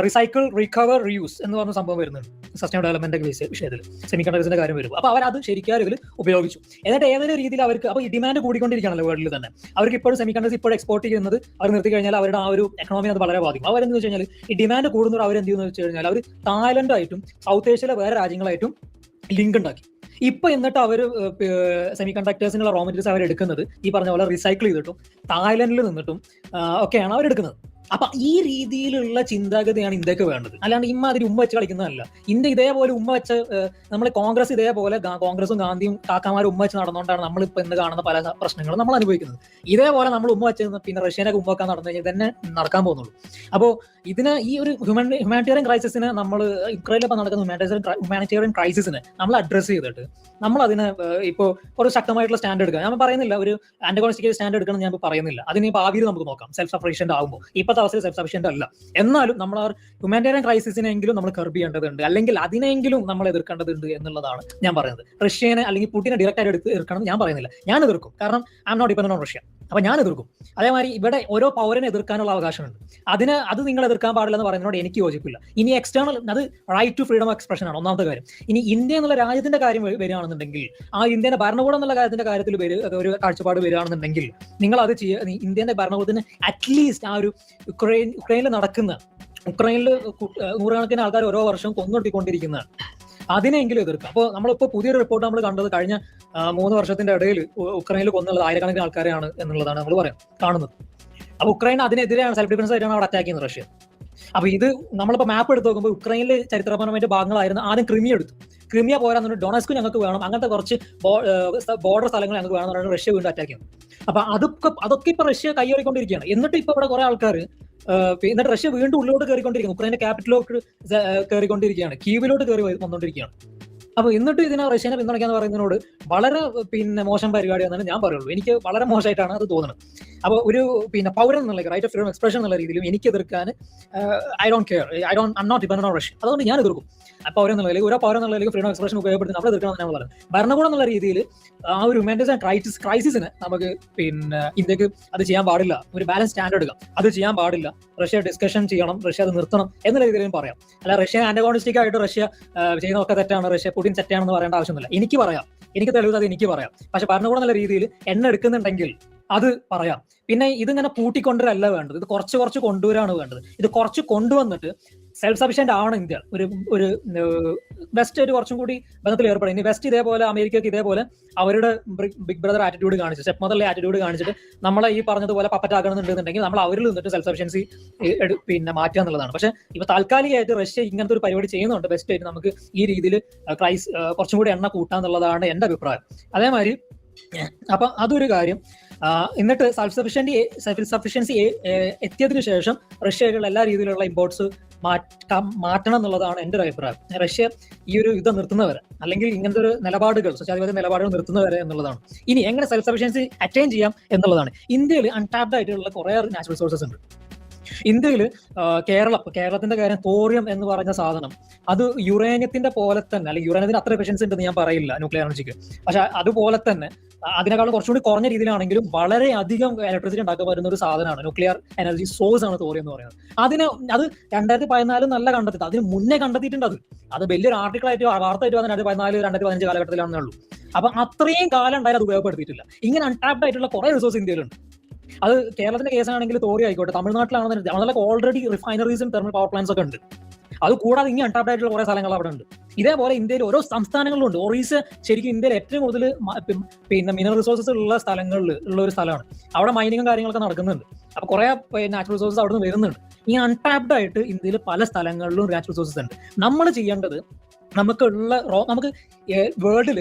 റിസൈക്കിൾ, റിക്കവർ, റിയൂസ് എന്ന് പറഞ്ഞ സംഭവം വരുന്നുണ്ട് സസ്റ്റൈനബിൾ ഡെവലപ്മെന്റ് വിഷയത്തിൽ സെമി കണ്ടക്ടേഴ്സിന്റെ കാര്യം വരുമ്പോൾ. അപ്പോൾ അവരത് ശരിക്കും ഇതിൽ ഉപയോഗിച്ചു. എന്നിട്ട് ഏതൊരു രീതിയിൽ അവർക്ക്, അപ്പോൾ ഈ ഡിമാൻഡ് കൂടിക്കൊണ്ടിരിക്കുകയാണല്ലോ വേൾഡിൽ തന്നെ. അവർക്ക് ഇപ്പോഴും സെമി കണ്ടക്ടേഴ്സ് ഇപ്പോൾ എക്സ്പോർട്ട് ചെയ്യുന്നത് അവർ നിർത്തി കഴിഞ്ഞാൽ അവരുടെ ആ ഒരു എക്കണോമി അത് വളരെ ബാധിക്കും. അവരെന്ന് വെച്ച് കഴിഞ്ഞാൽ ഈ ഡിമാൻഡ് കൂടുന്നവർ അവരെന്ത് ചെയ്യുന്നത് വെച്ച് കഴിഞ്ഞാൽ അവർ തായ്ലൻഡായിട്ടും സൗത്ത് ഏഷ്യയിലെ വേറെ രാജ്യങ്ങളായിട്ടും ലിങ്ക് ഉണ്ടാക്കി. ഇപ്പൊ എന്നിട്ട് അവർ സെമി കണ്ടക്ടേഴ്സിനുള്ള റോ മെറ്റീരിയൽസ് അവർ എടുക്കുന്നത് ഈ പറഞ്ഞ പോലെ റീസൈക്കിൾ ചെയ്തിട്ടും തായ്ലൻഡിൽ നിന്നിട്ടും ഒക്കെയാണ് അവരെടുക്കുന്നത്. അപ്പൊ ഈ രീതിയിലുള്ള ചിന്താഗതിയാണ് ഇന്ത്യക്ക് വേണ്ടത്. അല്ലാണ്ട് ഇമ്മാതിരി ഉമ്മ വെച്ച് കളിക്കുന്നതല്ല. ഇന്ത്യ ഇതേപോലെ ഉമ്മ വെച്ച്, നമ്മൾ കോൺഗ്രസ് ഇതേപോലെ കോൺഗ്രസും ഗാന്ധിയും കാക്കാമാരും ഉമ്മ വെച്ച് നടന്നുകൊണ്ടാണ് നമ്മളിപ്പോൾ ഇന്ന് കാണുന്ന പല പ്രശ്നങ്ങളും നമ്മൾ അനുഭവിക്കുന്നത്. ഇതേപോലെ നമ്മൾ ഉമ്മ വെച്ച് പിന്നെ റഷ്യനൊക്കെ ഉമ്മ വെക്കാൻ നടന്നു കഴിഞ്ഞാൽ തന്നെ നടക്കാൻ പോകുന്നുള്ളൂ. അപ്പോൾ ഇതിന് ഈ ഒരു ഹ്യൂമാനിറ്റേറിയൻ ക്രൈസിസിനെ, നമ്മൾ യുക്രൈനിൽ ഇപ്പം നടക്കുന്ന ഹ്യൂമാനിറ്റേറിയൻ ക്രൈസിസിനെ നമ്മൾ അഡ്രസ്സ് ചെയ്തിട്ട് നമ്മൾ അതിന് ഇപ്പോൾ ഒരു ശക്തമായിട്ടുള്ള സ്റ്റാൻഡ് എടുക്കുക. ഞാൻ പറയുന്നില്ല ഒരു ആന്റഗോണിസ്റ്റിക് സ്റ്റാൻഡ് എടുക്കണം, ഞാൻ പറയുന്നില്ല. അതിന് ഭാവിയിൽ നമുക്ക് നോക്കാം സെൽഫ് സഫിഷ്യന്റ് ആകുമ്പോൾ. ഇപ്പോഴത്തെ അവസ്ഥയിൽ സെൽഫ് സഫിഷ്യന്റ് അല്ല, എന്നാലും നമ്മൾ ആ ഹ്യൂമാനിറ്റേറിയൻ ക്രൈസിസിനെങ്കിലും നമ്മൾ കർബ് ചെയ്യേണ്ടതുണ്ട്, അല്ലെങ്കിൽ അതിനെങ്കിലും നമ്മൾ എതിർക്കേണ്ടതുണ്ട് എന്നുള്ളതാണ് ഞാൻ പറയുന്നത്. റഷ്യനെ അല്ലെങ്കിൽ പുടിനെ ഡയറക്റ്റ് ആയിട്ട് എതിർക്കണം ഞാൻ പറയുന്നില്ല, ഞാൻ എതിർക്കും. കാരണം I am not dependent on Russia. അപ്പൊ ഞാൻ എതിർക്കും. അതേമാതിരി ഇവിടെ ഓരോ പൗരനെ എതിർക്കാനുള്ള അവകാശമുണ്ട്. അത് നിങ്ങൾ എതിർക്കാൻ പാടില്ല എന്ന് പറയുന്നതിനോട് എനിക്ക് യോജിപ്പില്ല. ഇനി എക്സ്റ്റേണൽ, അത് right to freedom of expression ആണ് ഒന്നാമത്തെ കാര്യം. ഇനി ഇന്ത്യ എന്നുള്ള രാജ്യത്തിന്റെ കാര്യം വരികയാണെന്നുണ്ടെങ്കിൽ, ആ ഇന്ത്യയുടെ ഭരണകൂടം എന്നുള്ള കാര്യത്തിന്റെ കാര്യത്തിൽ ഒരു കാഴ്ചപ്പാട് വരികയാണെന്നുണ്ടെങ്കിൽ, നിങ്ങൾ അത് ഇന്ത്യന്റെ ഭരണകൂടത്തിന് അറ്റ്ലീസ്റ്റ് ആ ഒരു ഉക്രൈനിൽ നൂറുകണക്കിന് ആൾക്കാർ ഓരോ വർഷവും കൊന്നൊട്ടിക്കൊണ്ടിരിക്കുന്നതാണ്, അതിനെങ്കിലും എതിർക്കാം. അപ്പോൾ നമ്മളിപ്പോൾ പുതിയൊരു റിപ്പോർട്ട് നമ്മൾ കണ്ടത് കഴിഞ്ഞ 3 വർഷത്തിന്റെ ഇടയിൽ ഉക്രൈനിൽ കൊന്നുള്ളത് ആയിരക്കണക്കിന് ആൾക്കാരെയാണ് എന്നുള്ളതാണ് നമ്മൾ കാണുന്നത്. അപ്പൊ ഉക്രൈൻ അതിനെതിരെയാണ്, സെൽഫ് ഡിഫൻസ് ആയിട്ടാണ് അവിടെ അറ്റാക്ക് ചെയ്യുന്നത് റഷ്യ. അപ്പൊ ഇത് നമ്മളിപ്പോൾ മാപ്പ് എടുത്ത് നോക്കുമ്പോൾ ഉക്രൈനിൽ ചരിത്രപരമായിട്ട് ഭാഗങ്ങളായിരുന്നു. ആദ്യം ക്രിമിയ എടുത്തു. ക്രിമിയ പോരാന്നുണ്ട്, ഡൊണസ്ക് ഞങ്ങൾക്ക് വേണം, അങ്ങനത്തെ കുറച്ച് ബോർഡർ സ്ഥലങ്ങൾ ഞങ്ങൾക്ക് വേണമെന്ന് പറഞ്ഞാൽ റഷ്യ വീണ്ടും അറ്റാക്ക് ചെയ്യുന്നത്. അപ്പൊ അതൊക്കെ ഇപ്പൊ റഷ്യ കൈയേറിക്കൊണ്ടിരിക്കുകയാണ്. എന്നിട്ട് ഇപ്പൊ ഇവിടെ കുറെ ആൾക്കാർ, എന്നിട്ട് റഷ്യ വീണ്ടും ഉള്ളിലോട്ട് കയറിക്കൊണ്ടിരിക്കുന്നു, ഉക്രൈന്റെ ക്യാപിറ്റലിലോട്ട് കയറിക്കൊണ്ടിരിക്കുകയാണ്, കീവിലോട്ട് കയറി വന്നുകൊണ്ടിരിക്കുകയാണ്. അപ്പൊ എന്നിട്ട് ഇതിനെ റഷ്യനെ പിന്തുണയ്ക്കാന്ന് പറയുന്നതിനോട് വളരെ മോശം പരിപാടിയാണെന്ന് ഞാൻ പറയുള്ളൂ. എനിക്ക് വളരെ മോശമായിട്ടാണ് അത് തോന്നുന്നത്. അപ്പോൾ ഒരു പൗരൻ എന്നുള്ള റൈറ്റ് ഓഫ് ഫ്രീഡം എക്സ്പ്രഷൻ എന്നുള്ള രീതിയിലും എനിക്ക് എതിർക്കാൻ I don't care, I am not dependent on Russia. അതുകൊണ്ട് ഞാൻ എതിർക്കും. പൗരൻ എന്നുള്ള ഓരോ പൗരൻ എന്നുള്ള ഫ്രീഡം എക്സ്പ്രഷൻ ഉപയോഗപ്പെടുത്തി നമ്മൾ എതിർക്കണം ഞാൻ പറയുന്നത്. ഭരണകൂടം എന്നുള്ള രീതിയിൽ ആ ഒരു ഹ്യൂമാനിറ്റേറിയൻ ക്രൈസിസിന് നമുക്ക് ഇന്ത്യക്ക് അത് ചെയ്യാൻ പാടില്ല, ഒരു ബാലൻസ് സ്റ്റാൻഡ് എടുക്കാം. അത് ചെയ്യാൻ പാടില്ല, റഷ്യ ഡിസ്കഷൻ ചെയ്യണം, റഷ്യ അത് നിർത്തണം എന്നുള്ള രീതിയിലും പറയാം. അല്ല റഷ്യ ആന്റഗോണിസ്റ്റിക് ആയിട്ട് റഷ്യ ചെയ്യുന്നതൊക്കെ തെറ്റാണ്, റഷ്യ പുടിൻ തെറ്റാണെന്ന് പറയേണ്ട ആവശ്യമൊന്നുമില്ല. എനിക്ക് പറയാം, എനിക്ക് തെളിവ് അത് എനിക്ക് പറയാം. പക്ഷെ ഭരണകൂടം എന്നുള്ള രീതിയിൽ എണ്ണ എടുക്കുന്നുണ്ടെങ്കിൽ അത് പറയാം. പിന്നെ ഇതിങ്ങനെ കൂട്ടിക്കൊണ്ടുവരല്ല വേണ്ടത്, ഇത് കുറച്ച് കൊണ്ടുവരാണ് വേണ്ടത്. ഇത് കുറച്ച് കൊണ്ടുവന്നിട്ട് സെൽഫ് സഫിഷ്യന്റ് ആവണം ഇന്ത്യ. ഒരു വെസ്റ്റ് ഒരു കുറച്ചും കൂടി ബന്ധത്തിൽ ഏർപ്പെടും. ഇനി വെസ്റ്റ് ഇതേപോലെ അമേരിക്കക്ക് ഇതേപോലെ അവരുടെ ബിഗ് ബ്രദർ ആറ്റിറ്റ്യൂഡ് കാണിച്ച്, സ്റ്റെപ്പ് മദറിലെ ആറ്റിറ്റ്യൂഡ് കാണിച്ചിട്ട് നമ്മളെ ഈ പറഞ്ഞതുപോലെ പപ്പറ്റാക്കണമെന്നുണ്ടെന്നുണ്ടെങ്കിൽ നമ്മൾ അവരിൽ നിന്നിട്ട് സെൽഫ് സഫിഷ്യൻസി മാറ്റുക എന്നുള്ളതാണ്. പക്ഷെ ഇപ്പൊ താൽക്കാലികമായിട്ട് റഷ്യ ഇങ്ങനത്തെ ഒരു പരിപാടി ചെയ്യുന്നുണ്ട്. ബെസ്റ്റ് ആയിട്ട് നമുക്ക് ഈ രീതിയിൽ കുറച്ചും കൂടി എണ്ണ കൂട്ടാന്നുള്ളതാണ് എന്റെ അഭിപ്രായം. അതേമാതിരി അപ്പൊ അതൊരു കാര്യം. എന്നിട്ട് സെൽഫ് സഫിഷ്യൻസി എത്തിയതിനു ശേഷം റഷ്യകൾ എല്ലാ രീതിയിലുള്ള ഇമ്പോർട്ട്സ് മാറ്റണം എന്നുള്ളതാണ് എൻ്റെ ഒരു അഭിപ്രായം. റഷ്യ ഈ ഒരു യുദ്ധം നിർത്തുന്നവരെ, അല്ലെങ്കിൽ ഇങ്ങനത്തെ ഒരു നിലപാടുകൾ, സ്വച്ഛാധിപത്യ നിലപാടുകൾ നിർത്തുന്നവരെ എന്നുള്ളതാണ്. ഇനി എങ്ങനെ സെൽഫ് സഫിഷ്യൻസി അറ്റൈൻ ചെയ്യാം എന്നുള്ളതാണ്. ഇന്ത്യയിൽ അൺടാപ്ഡ് ആയിട്ടുള്ള കുറെ നാച്ചുറൽ റിസോഴ്സസ് ഉണ്ട്. ഇന്ത്യയിൽ കേരളത്തിന്റെ കാര്യം തോറിയം എന്ന് പറഞ്ഞ സാധനം അത് യുറേനിയത്തിന്റെ പോലെ തന്നെ, അല്ലെങ്കിൽ യുറേനിയത്തിന് അത്ര എഫിഷ്യൻസി ഉണ്ടെന്ന് ഞാൻ പറയില്ല ന്യൂക്ലിയർ എനർജിക്ക്, പക്ഷെ അതുപോലെ തന്നെ അതിനേക്കാളും കുറച്ചുകൂടി കുറഞ്ഞ രീതിയിലാണെങ്കിലും വളരെ അധികം ഇലക്ട്രിസിറ്റി ഉണ്ടാക്കാൻ പറ്റുന്ന ഒരു സാധനമാണ് ന്യൂക്ലിയർ എനർജി സോഴ്സ് ആണ് തോറിയം എന്ന് പറയുന്നത്. അത് 2014 നല്ല കണ്ടെത്തി, അതിന് മുന്നേ കണ്ടെത്തിയിട്ടുണ്ട്. അത് വലിയൊരു ആർട്ടിക്കിളായിട്ട് വാർത്തയായിട്ട് വന്ന 2014 2015 കാലഘട്ടത്തിലാണെന്നേ ഉള്ളൂ. അപ്പൊ അത്രയും കാലം ഉണ്ടായാലും അത് ഉപയോഗപ്പെടുത്തിയിട്ടില്ല. ഇങ്ങനെ അൺടാപ്ഡ് ആയിട്ടുള്ള കുറെ റിസോഴ്സ് ഇന്ത്യയിലുണ്ട്. അത് കേരളത്തിന്റെ കേസാണെങ്കിൽ തോറി ആയിക്കോട്ടെ, തമിഴ്നാട്ടിലാണെന്ന് നമ്മളൊക്കെ ഓൾറെഡി റിഫൈനറീസും തെർമൽ പവർ പ്ലാന്റ്സ് ഒക്കെ ഉണ്ട്. അത് കൂടാതെ ഇങ്ങനെ അൺടാപ്ഡ് ആയിട്ടുള്ള കുറെ സ്ഥലങ്ങൾ അവിടെ ഉണ്ട്. ഇതേപോലെ ഇന്ത്യയിൽ ഓരോ സംസ്ഥാനങ്ങളിലും ഉണ്ട്. ഒറീസ ശരിക്കും ഇന്ത്യയിൽ ഏറ്റവും കൂടുതൽ മിനറൽ റിസോഴ്സസ് ഉള്ള സ്ഥലങ്ങളിൽ ഉള്ള ഒരു സ്ഥലമാണ്. അവിടെ മൈനിങ്ങും കാര്യങ്ങളൊക്കെ നടക്കുന്നുണ്ട്. അപ്പൊ കുറെ നാച്ചുറൽ റിസോഴ്സസ് അവിടെ നിന്ന് വരുന്നുണ്ട്. ഈ അൺടാപ്ഡ് ആയിട്ട് ഇന്ത്യയിൽ പല സ്ഥലങ്ങളിലും നാച്ചുറൽ റിസോഴ്സസ് ഉണ്ട്. നമ്മൾ ചെയ്യേണ്ടത് നമുക്ക് വേൾഡിൽ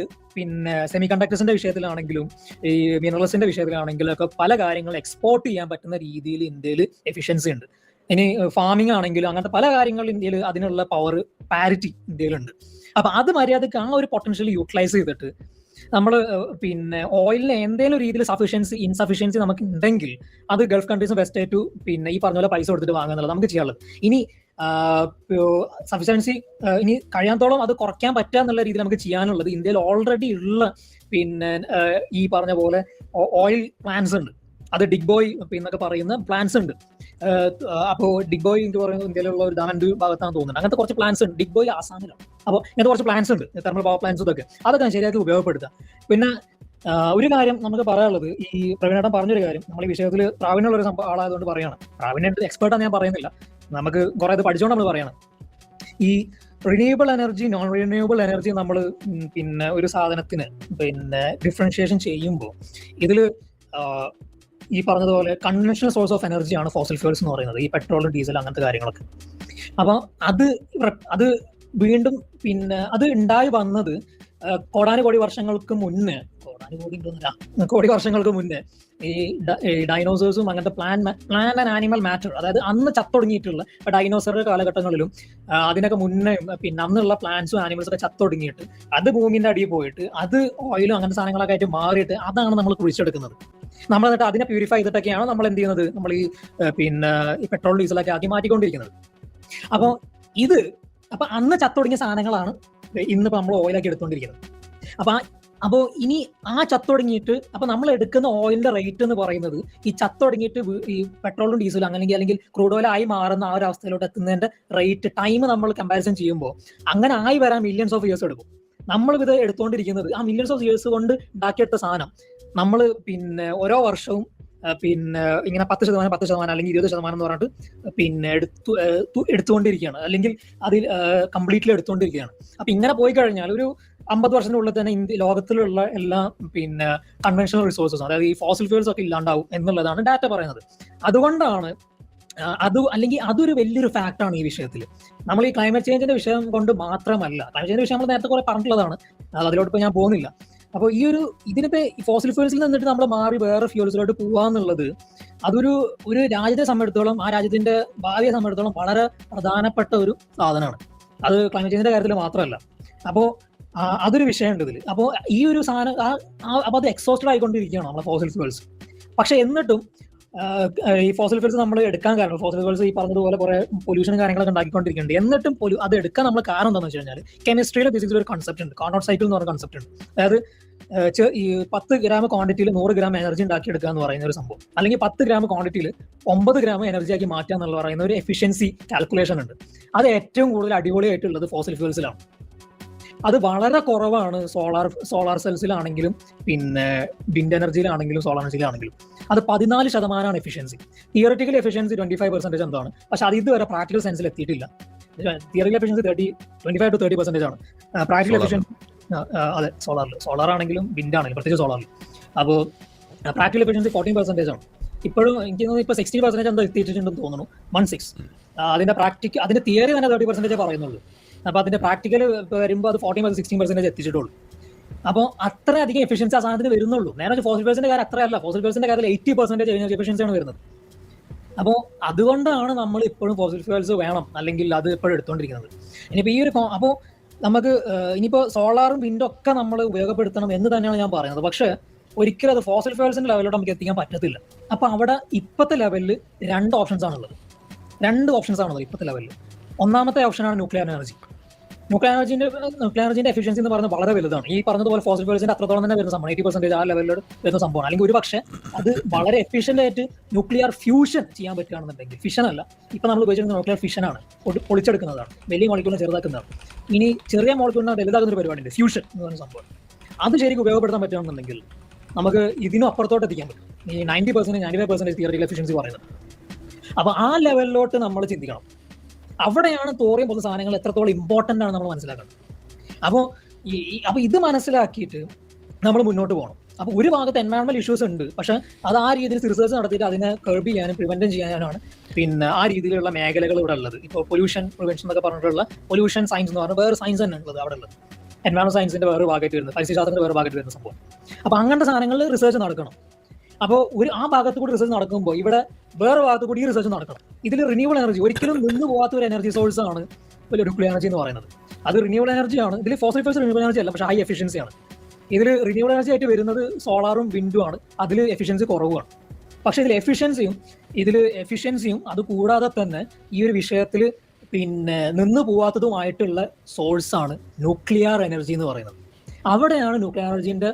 സെമി കണ്ടക്ടേഴ്സിന്റെ വിഷയത്തിലാണെങ്കിലും ഈ മിനറൽസിന്റെ വിഷയത്തിലാണെങ്കിലും ഒക്കെ പല കാര്യങ്ങൾ എക്സ്പോർട്ട് ചെയ്യാൻ പറ്റുന്ന രീതിയിൽ ഇന്ത്യയിൽ എഫിഷ്യൻസി ഉണ്ട്. ഇനി ഫാമിംഗ് ആണെങ്കിലും അങ്ങനത്തെ പല കാര്യങ്ങൾ ഇന്ത്യയിൽ അതിനുള്ള പവർ പാരിറ്റി ഇന്ത്യയിലുണ്ട്. അപ്പൊ അത് മര്യാദക്ക് ആ ഒരു പൊട്ടൻഷ്യൽ യൂട്ടിലൈസ് ചെയ്തിട്ട് നമ്മൾ ഓയിലിന് എന്തെങ്കിലും രീതിയിൽ ഇൻസഫിഷ്യൻസി നമുക്ക് ഉണ്ടെങ്കിൽ അത് ഗൾഫ് കൺട്രീസ് ബെസ്റ്റ് ആയിട്ട് ഈ പറഞ്ഞ പോലെ പൈസ കൊടുത്തിട്ട് വാങ്ങുക എന്നുള്ളത് നമുക്ക് ചെയ്യാനുള്ളത്. ഇനി സഫിഷ്യൻസി ഇനി കഴിയാത്തോളം അത് കുറയ്ക്കാൻ പറ്റുക എന്നുള്ള രീതിയിൽ നമുക്ക് ചെയ്യാനുള്ളത് ഇന്ത്യയിൽ ഓൾറെഡി ഉള്ള ഈ പറഞ്ഞ പോലെ ഓയിൽ പ്ലാന്റ്സ് ഉണ്ട്. അത് ഡിഗ്ബോയ് എന്നൊക്കെ പറയുന്ന പ്ലാന്റ്സ് ഉണ്ട്. അപ്പോൾ ഡിഗ്ബോയ് എന്ന് പറയുന്നത് ഇന്ത്യയിലുള്ള ഒരു ദാമൻ ഭാഗത്താണ് തോന്നുന്നത്. അങ്ങനത്തെ കുറച്ച് പ്ലാന്റ്സ് ഉണ്ട്. ഡിഗ്ബോയ് ആസാമിലാണ്. അപ്പോൾ ഇങ്ങനത്തെ കുറച്ച് പ്ലാന്റ്സ് ഉണ്ട്, തെർമൽ പവർ പ്ലാന്റ്സ്. അതൊക്കെ ശരിയാക്കി ഉപയോഗപ്പെടുത്തുക. പിന്നെ ഒരു കാര്യം നമുക്ക് പറയാനുള്ളത്, ഈ പ്രവീണേട്ടൻ പറഞ്ഞൊരു കാര്യം, നമ്മൾ ഈ വിഷയത്തിൽ പ്രാവീണ്യമുള്ള ഒരു ആളായതുകൊണ്ട് പറയാണ്. പ്രാവീണ്യ എക്സ്പേർട്ടാണ് ഞാൻ പറയുന്നില്ല, നമുക്ക് കുറെ ഇത് പഠിച്ചുകൊണ്ട് നമ്മൾ പറയണം. ഈ renewable energy, non renewable energy നമ്മൾ ഒരു സാധനത്തിന് ഡിഫറൻഷിയേഷൻ ചെയ്യുമ്പോൾ ഇതിൽ ഈ പറഞ്ഞതുപോലെ കൺവെൻഷണൽ സോഴ്സ് ഓഫ് എനർജിയാണ് ഫോസിൽ ഫ്യൂൽസ് എന്ന് പറയുന്നത്, ഈ പെട്രോൾ, ഡീസൽ, അങ്ങനത്തെ കാര്യങ്ങളൊക്കെ. അപ്പൊ അത് വീണ്ടും അത് ഉണ്ടായി വന്നത് കോടാനുകോടി വർഷങ്ങൾക്ക് മുന്നേ ഈ ഡൈനോസേഴ്സും അങ്ങനത്തെ പ്ലാന്റ് ആൻഡ് ആനിമൽ മാറ്റർ, അതായത് അന്ന് ചത്തൊടുങ്ങിയിട്ടുള്ള ഡൈനോസറുടെ കാലഘട്ടങ്ങളിലും അതിനൊക്കെ മുന്നേ അന്നുള്ള പ്ലാന്റ്സും ആനിമൽസും ഒക്കെ ചത്തൊടുങ്ങിയിട്ട് അത് ഭൂമിന്റെ അടിയിൽ പോയിട്ട് അത് ഓയിലും അങ്ങനത്തെ സാധനങ്ങളൊക്കെ ആയിട്ട് മാറിയിട്ട് അതാണ് നമ്മൾ കുഴിച്ചെടുക്കുന്നത്. നമ്മൾ എന്നിട്ട് അതിനെ പ്യൂരിഫൈ ചെയ്തിട്ടൊക്കെയാണ് നമ്മൾ എന്ത് ചെയ്യുന്നത്, നമ്മൾ ഈ പെട്രോൾ ഡീസലൊക്കെ ആക്കി മാറ്റിക്കൊണ്ടിരിക്കുന്നത്. അപ്പൊ അന്ന് ചത്തൊടുങ്ങിയ സാധനങ്ങളാണ് ഇന്നിപ്പോ നമ്മൾ ഓയിലാക്കി എടുത്തുകൊണ്ടിരിക്കുന്നത്. അപ്പോ ഇനി ആ ചത്തൊടുങ്ങിയിട്ട് അപ്പൊ നമ്മൾ എടുക്കുന്ന ഓയിലിന്റെ റേറ്റ് എന്ന് പറയുന്നത് ഈ ചത്തൊടുങ്ങിയിട്ട് ഈ പെട്രോളും ഡീസലും അല്ലെങ്കിൽ ക്രൂഡ് ഓയിൽ ആയി മാറുന്ന ആ ഒരു അവസ്ഥയിലോട്ട് എത്തുന്നതിന്റെ റേറ്റ് ടൈം നമ്മൾ കമ്പാരിസൺ ചെയ്യുമ്പോൾ അങ്ങനെ ആയി വരാൻ മില്യൺസ് ഓഫ് ഇയേഴ്സ് എടുക്കും. നമ്മൾ ഇത് എടുത്തുകൊണ്ടിരിക്കുന്നത് ആ മില്യൺസ് ഓഫ് ഇയേഴ്സ് കൊണ്ട് ഉണ്ടാക്കിയെടുത്ത സാധനം നമ്മൾ ഓരോ വർഷവും ഇങ്ങനെ 10% അല്ലെങ്കിൽ 20% എന്ന് പറഞ്ഞിട്ട് എടുത്തുകൊണ്ടിരിക്കുകയാണ്, അല്ലെങ്കിൽ അതിൽ കംപ്ലീറ്റ്ലി എടുത്തുകൊണ്ടിരിക്കുകയാണ്. അപ്പൊ ഇങ്ങനെ പോയി കഴിഞ്ഞാൽ ഒരു 50 വർഷത്തിനുള്ളിൽ തന്നെ ലോകത്തിലുള്ള എല്ലാ കൺവെൻഷണൽ റിസോഴ്സസും, അതായത് ഈ ഫോസിൽ ഫ്യൂൽസ് ഒക്കെ ഇല്ലാണ്ടാവും എന്നുള്ളതാണ് ഡാറ്റ പറയുന്നത്. അതുകൊണ്ടാണ് അതൊരു വലിയൊരു ഫാക്ടാണ് ഈ വിഷയത്തിൽ. നമ്മൾ ഈ ക്ലൈമറ്റ് ചേഞ്ചിന്റെ വിഷയം കൊണ്ട് മാത്രമല്ല, ക്ലൈമറ്റ് ചേഞ്ചിന്റെ വിഷയം നമ്മൾ നേരത്തെ കുറെ പറഞ്ഞിട്ടുള്ളതാണ്, അതിലോട്ട് ഇപ്പൊ ഞാൻ പോകുന്നില്ല. അപ്പോൾ ഇതിനിപ്പോ ഫോസിൽ ഫ്യൂൽസിൽ നിന്നിട്ട് നമ്മൾ മാറി വേറെ ഫ്യൂൽസിലോട്ട് പോവാന്നുള്ളത് ഒരു രാജ്യത്തെ സംബന്ധിച്ചിടത്തോളം, ആ രാജ്യത്തിന്റെ ഭാവിയെ സംബന്ധിച്ചിടത്തോളം വളരെ പ്രധാനപ്പെട്ട ഒരു സാധനമാണ്. അത് ക്ലൈമറ്റ് ചേഞ്ചിന്റെ കാര്യത്തിൽ മാത്രമല്ല. അപ്പോൾ അതൊരു വിഷയമുണ്ട് ഇതിൽ. അപ്പോൾ ഈ ഒരു സാധനം അപ്പൊ അത് എക്സോസ്റ്റഡ് ആയിക്കൊണ്ടിരിക്കുകയാണ് നമ്മളെ ഫോസിൽ ഫ്യൂൽസ്. പക്ഷെ എന്നിട്ടും ഈ ഫോസിൽ ഫ്യൂൽസ് നമ്മൾ എടുക്കാൻ കാരണം, ഫോസിൽ ഫ്യൂൽസ് ഈ പറഞ്ഞതുപോലെ കുറെ പൊല്യൂഷനും കാര്യങ്ങളൊക്കെ ഉണ്ടാക്കിക്കൊണ്ടിരിക്കുന്നുണ്ട്. എന്നിട്ടും അത് എടുക്കാൻ നമ്മൾ കാരണം എന്താണെന്ന് വെച്ച് കഴിഞ്ഞാൽ കെമിസ്ട്രിയിൽ ബേസിക്കലി ഒരു കൺസെപ്റ്റ് ഉണ്ട്, കാർനോട്ട് സൈക്കിൾ എന്ന് പറഞ്ഞ കൺസെപ്റ്റ് ഉണ്ട്. അതായത് ഈ 10 ഗ്രാം ക്വാണ്ടിറ്റിയിൽ 100 ഗ്രാം എനർജി ഉണ്ടാക്കിയെടുക്കുക എന്ന് പറയുന്ന ഒരു സംഭവം, അല്ലെങ്കിൽ 10 ഗ്രാം ക്വാണ്ടിറ്റിയിൽ 9 ഗ്രാം എനർജി ആക്കി മാറ്റുക എന്നുള്ള പറയുന്ന ഒരു എഫിഷ്യൻസി കാൽക്കുലേഷൻ ഉണ്ട്. അത് ഏറ്റവും കൂടുതൽ അടിപൊളിയായിട്ടുള്ളത് ഫോസിൽ ഫ്യൂൽസിലാണ്. അത് വളരെ കുറവാണ് സോളാർ സെൽസിലാണെങ്കിലും വിൻഡ് എനർജിയിലാണെങ്കിലും സോളാർ എനർജിയിലാണെങ്കിലും. അത് 14% എഫിഷ്യൻസി. തിയററ്റിക്കൽ എഫിഷ്യൻസി 25% എന്താണ്, പക്ഷെ അത് ഇതുവരെ പ്രാക്ടിക്കൽ സെൻസിൽ എത്തിയിട്ടില്ല. തിയറിക്കൽ എഫിഷ്യൻസി 25 to 30% ആണ്. പ്രാക്ടിക്കൽ എഫിഷ്യൻസി അതെ സോളാർ ആണെങ്കിലും വിൻഡ് ആണെങ്കിലും, പ്രത്യേകിച്ച് സോളാറിൽ. അപ്പോൾ പ്രാക്ടിക്കൽ എഫിഷ്യൻസി 14% ആണ്. ഇപ്പോഴും എനിക്ക് തോന്നുന്നു ഇപ്പൊ 60% എന്തോ എത്തിയിട്ടുണ്ടെന്ന് തോന്നുന്നു, 16. അതിന്റെ തിയറി തന്നെ 30% പറയുന്നുള്ളൂ. അപ്പൊ അതിന്റെ പ്രാക്ടിക്കൽ വരുമ്പോൾ അത് 14-16% എത്തിച്ചിട്ടുള്ളൂ. അപ്പോൾ അത്രയധികം എഫിഷ്യൻസി ആ സാധനത്തിന് വരുന്നുള്ളൂ. നേരെ ഫോസിൽ ഫ്യൂൽസിന്റെ കാര്യം അത്രയല്ല, ഫോസിൽ ഫ്യൂൽസിന്റെ കാര്യത്തിൽ 80% എഫിഷ്യൻസിയാണ് വരുന്നത്. അപ്പോൾ അതുകൊണ്ടാണ് നമ്മൾ ഇപ്പോഴും ഫോസിൽ ഫ്യൂൽസ് വേണം, അല്ലെങ്കിൽ അത് ഇപ്പോഴും എടുത്തുകൊണ്ടിരിക്കുന്നത്. ഇനിയിപ്പോൾ അപ്പോൾ നമുക്ക് ഇനിയിപ്പോൾ സോളാറും വിൻഡും ഒക്കെ നമ്മൾ ഉപയോഗപ്പെടുത്തണം എന്ന് തന്നെയാണ് ഞാൻ പറയുന്നത്. പക്ഷെ ഒരിക്കലും അത് ഫോസിൽ ഫ്യൂൽസിന്റെ ലെവലിലോട്ട് നമുക്ക് എത്തിക്കാൻ പറ്റത്തില്ല. അപ്പൊ അവിടെ ഇപ്പോഴത്തെ ലെവലിൽ 2 ഓപ്ഷൻസ് ആണുള്ളത്. 2 ഓപ്ഷൻസ് ആണുള്ളത് ഇപ്പോഴത്തെ ലെവലിൽ. ഒന്നാമത്തെ ഓപ്ഷനാണ് ന്യൂക്ലിയർ എനർജി. ന്യൂക്ലിയർ എനർജിന്റെ എഫിഷ്യൻസി എന്ന് പറയുന്നത് വളരെ വലുതാണ്. ഈ പറഞ്ഞതുപോലെ ഫോസിൽ ഫ്യൂൽസിന്റെ അത്രത്തോളം തന്നെ വരുന്ന സംഭവം, 80% ആ ലെവലിൽ വരുന്ന സംഭവമാണ്. അല്ലെങ്കിൽ ഒരു പക്ഷേ അത് വളരെ എഫിഷ്യന്റ് ആയിട്ട് ന്യൂക്ലിയർ ഫ്യൂഷൻ ചെയ്യാൻ പറ്റുകയാണെന്നുണ്ടെങ്കിൽ, ഫിഷൻ അല്ല, ഇപ്പൊ നമ്മൾ ഉപയോഗിച്ചിരുന്ന ന്യൂക്ലിയർ ഫിഷൻ ആണ്, പൊളിച്ചെടുക്കുന്നതാണ്, വലിയ മോളിക്യൂളിനെ ചെറുതാക്കുന്നതാണ്. ഇനി ചെറിയ മോളിക്യൂളിനെ വലുതാക്കുന്ന ഒരു പരിപാടിയുണ്ട്, ഫ്യൂഷൻ എന്ന് പറയുന്ന സംഭവം. അത് ശരിക്കും ഉപയോഗപ്പെടുത്താൻ പറ്റുകയാണെന്നുണ്ടെങ്കിൽ നമുക്ക് ഇതിനും അപ്പുറത്തോട്ട് എത്തിക്കാൻ പറ്റും. ഈ 90% 95% തിയറിറ്റിക്കൽ എഫിഷ്യൻസി പറയുന്നത്. അപ്പൊ ആ ലെവലിലോട്ട് നമ്മൾ ചിന്തിക്കണം. അവിടെയാണ് തോറിയം പോലത്തെ സാധനങ്ങൾ എത്രത്തോളം ഇമ്പോർട്ടൻ്റ് ആണ് നമ്മൾ മനസ്സിലാക്കുന്നത്. അപ്പോൾ ഇത് മനസ്സിലാക്കിയിട്ട് നമ്മൾ മുന്നോട്ട് പോകണം. അപ്പോൾ ഒരു ഭാഗത്ത് എൻവയറൺമെന്റ് ഇഷ്യൂസ് ഉണ്ട്, പക്ഷെ അത് ആ രീതിയിൽ റിസർച്ച് നടത്തിയിട്ട് അതിനെ കർബ് ചെയ്യാനും പ്രിവെന്റ് ചെയ്യാനാണ് പിന്നെ ആ രീതിയിലുള്ള മേഖലകൾ ഇവിടെ ഉള്ളത്. ഇപ്പോൾ പൊല്യൂഷൻ പ്രിവെൻഷൻ എന്നൊക്കെ പറഞ്ഞിട്ടുള്ള പൊല്യൂഷൻ സയൻസ് എന്ന് പറഞ്ഞാൽ വേറെ സയൻസ് തന്നെ ഉള്ളത് അവിടെ ഉള്ളത്. എൻവയറൺമെന്റ് സയൻസിന്റെ വേറെ ഭാഗമായിട്ട് വരുന്നത്, പരിസ്ഥിതിശാസ്ത്രത്തിന്റെ വേറെ ഭാഗമായിട്ട് വരുന്ന സംഭവം. അപ്പോൾ അങ്ങനത്തെ സാധനങ്ങളിൽ റിസർച്ച് നടക്കണം. അപ്പോൾ ആ ഭാഗത്ത് കൂടി റിസർച്ച് നടക്കുമ്പോൾ ഇവിടെ വേറെ ഭാഗത്ത് കൂടി ഈ റിസർച്ച് നടക്കണം. ഇതിൽ റിന്യൂവൽ എനർജി ഒരിക്കലും നിന്ന് പോകാത്ത ഒരു എനർജി സോഴ്സ് ആണ് ന്യൂക്ലിയർ എനർജി എന്ന് പറയുന്നത്. അത് റിന്യൂവൽ എനർജിയാണ്. ഇതിൽ ഫോസിൽ ഫ്യൂൽസ് റിന്യൂവൽ എനർജി അല്ല, പക്ഷേ ഹൈ എഫിഷ്യൻസിയാണ്. ഇതിൽ റിന്യൂവൽ എനർജി ആയിട്ട് വരുന്നത് സോളാറും വിൻഡും ആണ്. അതിൽ എഫിഷ്യൻസി കുറവാണ്. പക്ഷേ ഇതിൽ എഫിഷ്യൻസിയും അത് കൂടാതെ തന്നെ ഈ ഒരു വിഷയത്തിൽ പിന്നെ നിന്ന് പോവാത്തതുമായിട്ടുള്ള സോഴ്സാണ് ന്യൂക്ലിയർ എനർജി എന്ന് പറയുന്നത്. അവിടെയാണ് ന്യൂക്ലിയർ എനർജിന്റെ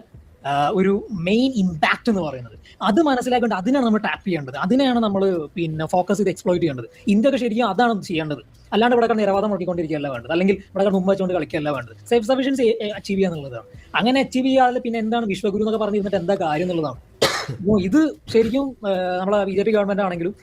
ഒരു മെയിൻ ഇമ്പാക്ട് എന്ന് പറയുന്നത്. അത് മനസ്സിലാക്കേണ്ടത്, അതിനാണ് നമ്മൾ ടാപ്പ് ചെയ്യേണ്ടത്, അതിനെയാണ് നമ്മൾ പിന്നെ ഫോക്കസ് ചെയ്ത് എക്സ്പ്ലോയിറ്റ് ചെയ്യേണ്ടത്. ഇന്ത്യയൊക്കെ ശരിക്കും അതാണ് ചെയ്യേണ്ടത്. അല്ലാണ്ട് ഇവിടെ നിരവാദം മുടക്കിക്കൊണ്ടിരിക്കുകയല്ല വേണ്ടത്, അല്ലെങ്കിൽ ഇവിടെ മുമ്പ് വെച്ചുകൊണ്ട് കളിക്കുകയല്ല വേണ്ടത്. സെൽഫ് സഫിഷ്യൻസി അച്ചീവ് ചെയ്യുക എന്നുള്ളതാണ്. അങ്ങനെ അച്ചീവ് ചെയ്യാതെ പിന്നെ എന്താണ് വിശ്വഗുരു എന്നൊക്കെ പറഞ്ഞിരുന്നിട്ട് എന്താ കാര്യം എന്നുള്ളതാണ്. അപ്പോൾ ഇത് ശരിക്കും നമ്മളെ BJP ഗവൺമെന്റ് ആണെങ്കിലും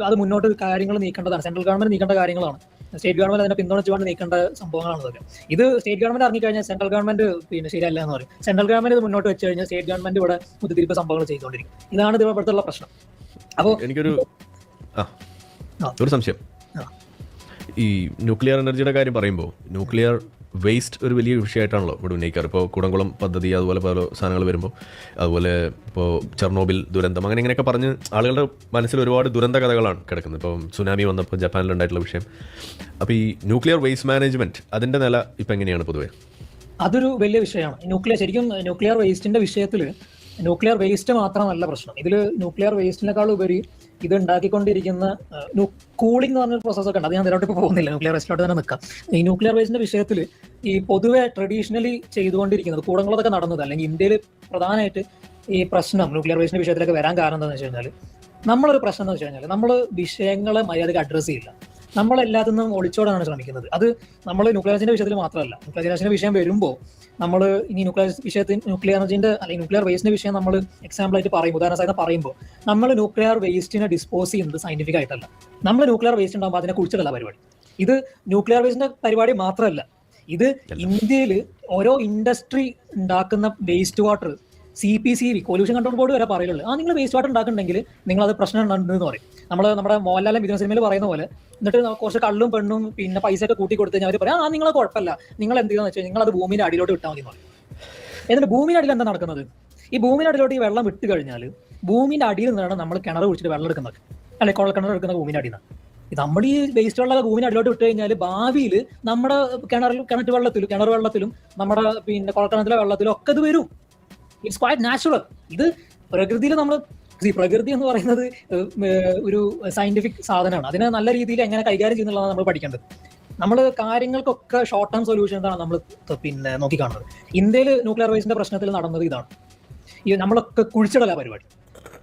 അത് മുന്നോട്ട് കാര്യങ്ങൾ നീക്കേണ്ടതാണ്. സെൻട്രൽ ഗവൺമെന്റ് നീക്കേണ്ട കാര്യങ്ങളാണ്. സ്റ്റേറ്റ് ഗവൺമെന്റ് അതിനെ പിന്തുണച്ചുകൊണ്ട് നീക്കേണ്ട സംഭവങ്ങളാണ് ഇതൊക്കെ. ഇത് സ്റ്റേറ്റ് ഗവൺമെന്റ് ഇറങ്ങിക്കഴിഞ്ഞാൽ സെൻട്രൽ ഗവൺമെന്റ് പിന്നെ ശരിയല്ല എന്ന് പറയും. സെൻട്രൽ ഗവൺമെന്റ് ഇത് മുന്നോട്ട് വെച്ച് കഴിഞ്ഞാൽ സ്റ്റേറ്റ് ഗവൺമെന്റ് ഇവിടെ കുത്തിത്തിരിപ്പ് സംഭവങ്ങൾ ചെയ്തുകൊണ്ടിരിക്കും. ഇതാണ് ഇതുപോലത്തുള്ള പ്രശ്നം. അപ്പോൾ എനിക്കൊരു സംശയം, ഈ ന്യൂക്ലിയർ എനർജിയുടെ കാര്യം പറയുമ്പോൾ ന്യൂക്ലിയർ വേസ്റ്റ് ഒരു വലിയ വിഷയമായിട്ടാണല്ലോ ഇവിടെ ഉന്നയിക്കാറ്. ഇപ്പോൾ കൂടംകുളം പദ്ധതി, അതുപോലെ പല സാധനങ്ങൾ വരുമ്പോൾ, അതുപോലെ ഇപ്പോൾ ചെർണോബിൽ ദുരന്തം, അങ്ങനെ ഇങ്ങനെയൊക്കെ പറഞ്ഞ് ആളുകളുടെ മനസ്സിൽ ഒരുപാട് ദുരന്ത കഥകളാണ് കിടക്കുന്നത്. ഇപ്പം സുനാമി വന്നപ്പോൾ ജപ്പാനിലുണ്ടായിട്ടുള്ള വിഷയം. അപ്പോൾ ഈ ന്യൂക്ലിയർ വേസ്റ്റ് മാനേജ്മെന്റ് അതിൻ്റെ നില ഇപ്പം എങ്ങനെയാണ് പൊതുവേ? അതൊരു വലിയ വിഷയമാണ്. ശരിക്കും ന്യൂക്ലിയർ വേസ്റ്റിന്റെ വിഷയത്തിൽ ന്യൂക്ലിയർ വേസ്റ്റ് മാത്രമല്ല പ്രശ്നം. ഇതിൽ ന്യൂക്ലിയർ വേസ്റ്റിനേക്കാൾ ഉപരി ഇത് ഉണ്ടാക്കിക്കൊണ്ടിരിക്കുന്ന കൂളിംഗ് എന്ന് പറഞ്ഞൊരു പ്രോസസ്സൊക്കെ ഉണ്ട്. അത് ഞാൻ അതിലോട്ട് ഇപ്പോൾ പോകുന്നില്ല, ന്യൂക്ലിയർ വേസ്റ്റിലോട്ട് തന്നെ നിൽക്കാം. ഈ ന്യൂക്ലിയർ വേസ്റ്റിന്റെ വിഷയത്തിൽ ഈ പൊതുവെ ട്രഡീഷണലി ചെയ്തുകൊണ്ടിരിക്കുന്നത്, കൂടങ്ങളൊക്കെ നടന്നത്, അല്ലെങ്കിൽ ഇന്ത്യയിൽ പ്രധാനമായിട്ട് ഈ പ്രശ്നം ന്യൂക്ലിയർ വേസ്റ്റിന്റെ വിഷയത്തിലേക്ക് വരാൻ കാരണം എന്താണെന്ന് വെച്ച് കഴിഞ്ഞാൽ, നമ്മളൊരു പ്രശ്നം എന്ന് വെച്ച് കഴിഞ്ഞാൽ നമ്മൾ വിഷയങ്ങളെ മര്യാദയ്ക്ക് അഡ്രസ്സ് ചെയ്യില്ല. നമ്മളെല്ലാത്തിൽ നിന്നും ഒളിച്ചോടാണ് ശ്രമിക്കുന്നത്. അത് നമ്മൾ ന്യൂക്ലിയർ വിഷയത്തിൽ മാത്രമല്ല, ന്യൂക്ലിയർ വിഷയം വരുമ്പോൾ നമ്മൾ ഇനി ന്യൂക്ലിയർ എനർജിന്റെ അല്ലെങ്കിൽ ന്യൂക്ലിയർ വേസ്റ്റിന്റെ വിഷയം നമ്മൾ എക്സാമ്പിൾ ആയിട്ട് പറയും, ഉദാഹരണമായിട്ട് പറയുമ്പോൾ നമ്മൾ ന്യൂക്ലിയർ വേസ്റ്റിനെ ഡിസ്പോസ് ചെയ്യുന്നത് സയന്റിഫിക് ആയിട്ടല്ല. നമ്മൾ ന്യൂക്ലിയർ വേസ്റ്റ് ഉണ്ടാകുമ്പോൾ അതിനെ കുറിച്ചിട്ടല്ല പരിപാടി. ഇത് ന്യൂക്ലിയർ വേസ്റ്റിന്റെ പരിപാടി മാത്രമല്ല, ഇത് ഇന്ത്യയിൽ ഓരോ ഇൻഡസ്ട്രി ഉണ്ടാക്കുന്ന waste water CPCB pollution control board വരെ പറയുള്ളൂ, നിങ്ങൾ വേസ്റ്റ് വാട്ടർ ഉണ്ടാക്കുന്നുണ്ടെങ്കിൽ നിങ്ങൾ അത് പ്രശ്നം ഉണ്ടെന്ന് പറയും. നമ്മുടെ മോഹൻലാലും ബിസിനസ് സിനിമയിൽ പറയുന്ന പോലെ. എന്നിട്ട് കുറച്ച് കള്ളും പെണ്ണും പിന്നെ പൈസ ഒക്കെ കൂട്ടി കൊടുത്തു കഴിഞ്ഞാൽ അവർ പറയാം, നിങ്ങളെ കുഴപ്പമില്ല, നിങ്ങൾ എന്ത് ചെയ്യുക വെച്ചാൽ നിങ്ങൾ അത് ഭൂമിയുടെ അടിയിലോട്ട് വിട്ടാൽ മതി എന്ന് പറയും. എന്നിട്ട് ഭൂമിയുടെ അടിയിൽ എന്താ നടക്കുന്നത്? ഈ ഭൂമിയുടെ അടിയിലോട്ട് ഈ വെള്ളം വിട്ട് കഴിഞ്ഞാൽ ഭൂമിയുടെ അടിയിൽ നിന്നാണ് നമ്മൾ കിണർ കുടിച്ചിട്ട് വെള്ളം എടുക്കുന്നത്, അല്ലെങ്കിൽ കുഴൽക്കിണർ എടുക്കുന്ന ഭൂമിയുടെ അടിയിൽ നിന്നാണ്. നമ്മൾ ഈ വേസ്റ്റ് വെള്ളം ഭൂമിയുടെ അടിയിലോട്ട് വിട്ട് കഴിഞ്ഞാൽ ഭാവിയിൽ നമ്മുടെ കിണർ വെള്ളത്തിലും നമ്മുടെ പിന്നെ കുഴൽക്കിണറ്റിലെ വെള്ളത്തിലും ഒക്കെ ഇത് വരും. It's quite natural. ഇത് പ്രകൃതിയിൽ പ്രകൃതി എന്ന് പറയുന്നത് ഒരു സയന്റിഫിക് സാധനമാണ്. അതിനെ നല്ല രീതിയിൽ എങ്ങനെ കൈകാര്യം ചെയ്യുന്നുള്ളതാണ് നമ്മൾ പഠിക്കേണ്ടത്. നമ്മൾ കാര്യങ്ങൾക്കൊക്കെ ഷോർട്ട് ടേം സൊല്യൂഷൻസാണ് നമ്മൾ പിന്നെ നോക്കിക്കാണുന്നത്. ഇന്ത്യയിൽ ന്യൂക്ലിയർ വേസ്റ്റിന്റെ പ്രശ്നത്തിൽ നടന്നത് ഇതാണ്. ഈ നമ്മളൊക്കെ കുഴിച്ചിടല പരിപാടി.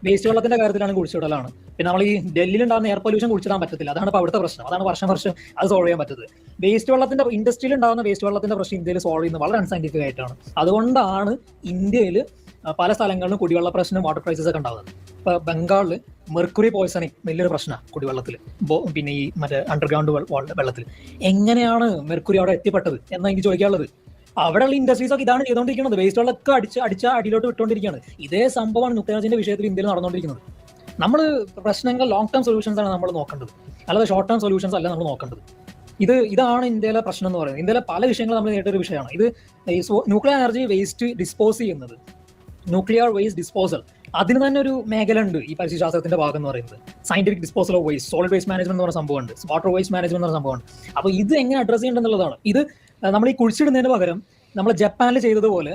വേസ്റ്റ് വെള്ളത്തിന്റെ കാര്യത്തിലാണ് കുഴിച്ചിടലാണ്. പിന്നെ നമ്മൾ ഈ ഡൽഹിയിൽ ഉണ്ടാകുന്ന എയർ പൊല്യൂഷൻ കുഴിച്ചിടാൻ പറ്റത്തില്ല. അതാണ് ഇപ്പോൾ അവിടുത്തെ പ്രശ്നം. അതാണ് വർഷം അത് സോൾവ് ചെയ്യാൻ പറ്റുന്നത്. വേസ്റ്റ് വെള്ളത്തിന്റെ ഇൻഡസ്ട്രിയിൽ ഉണ്ടാകുന്ന വേസ്റ്റ് വെള്ളത്തിന്റെ പ്രശ്നം ഇന്ത്യയിൽ സോൾവ് ചെയ്യുന്നത് വളരെ അൺസയന്റിഫിക് ആയിട്ടാണ്. അതുകൊണ്ടാണ് ഇന്ത്യയിൽ പല സ്ഥലങ്ങളിലും കുടിവെള്ള പ്രശ്നം, വാട്ടർ ക്രൈസിസ് ഒക്കെ ഉണ്ടാകുന്നത്. ഇപ്പോൾ ബംഗാളിൽ മെർക്കുറി പോയ്സണിങ് വലിയൊരു പ്രശ്നമാണ് കുടിവെള്ളത്തിൽ. പിന്നെ ഈ മറ്റേ അണ്ടർഗ്രൗണ്ട് വെള്ളത്തിൽ എങ്ങനെയാണ് മെർക്കുറി അവിടെ എത്തിപ്പെട്ടത് എന്നാണ് എനിക്ക് ചോദിക്കാനുള്ളത്. അവിടെയുള്ള ഇൻഡസ്ട്രീസ് ഒക്കെ ഇതാണ് ചെയ്തുകൊണ്ടിരിക്കുന്നത്. വേസ്റ്റ് വെള്ളമൊക്കെ അടിച്ച അടിയിലോട്ട് വിട്ടുകൊണ്ടിരിക്കുകയാണ്. ഇതേ സംഭവമാണ് ന്യൂക്ലിയർ എനർജിന്റെ വിഷയത്തിൽ ഇന്ത്യയിൽ നടന്നുകൊണ്ടിരിക്കുന്നത്. നമ്മൾ പ്രശ്നങ്ങൾ ലോങ് ടേം സൊല്യൂഷൻസ് ആണ് നമ്മൾ നോക്കേണ്ടത്, അല്ലാതെ ഷോർട്ട് ടേം സൊല്യൂഷൻസ് അല്ല നമ്മൾ നോക്കേണ്ടത്. ഇതാണ് ഇന്ത്യയിലെ പ്രശ്നം എന്ന് പറയുന്നത്. ഇന്ത്യയിലെ പല വിഷയങ്ങളും നമ്മൾ നേരിട്ടൊരു വിഷയമാണ് ഇത്. ന്യൂക്ലിയർ എനർജി വേസ്റ്റ് ഡിസ്പോസ് ചെയ്യുന്നത്, ന്യൂക്ലിയർ വേസ്റ്റ് ഡിസ്പോസൽ, അതിന് തന്നെ ഒരു മേഖല ഉണ്ട് ഈ പരിസ്ഥിതിശാസ്ത്രത്തിന്റെ ഭാഗം എന്ന് പറയുന്നത്. Scientific disposal of waste, solid waste management എന്ന് പറഞ്ഞ സംഭവമുണ്ട്, വാട്ടർ വേസ്റ്റ് മാനേജ്മെന്റ് എന്ന് പറഞ്ഞ സംഭവമുണ്ട്. അപ്പോൾ ഇത് എങ്ങനെ അഡ്രസ് ചെയ്യേണ്ടതെന്നുള്ളതാണ്. ഇത് നമ്മൾ ഈ കുഴിച്ചിടുന്നതിന് പകരം നമ്മൾ ജപ്പാനിൽ ചെയ്തതുപോലെ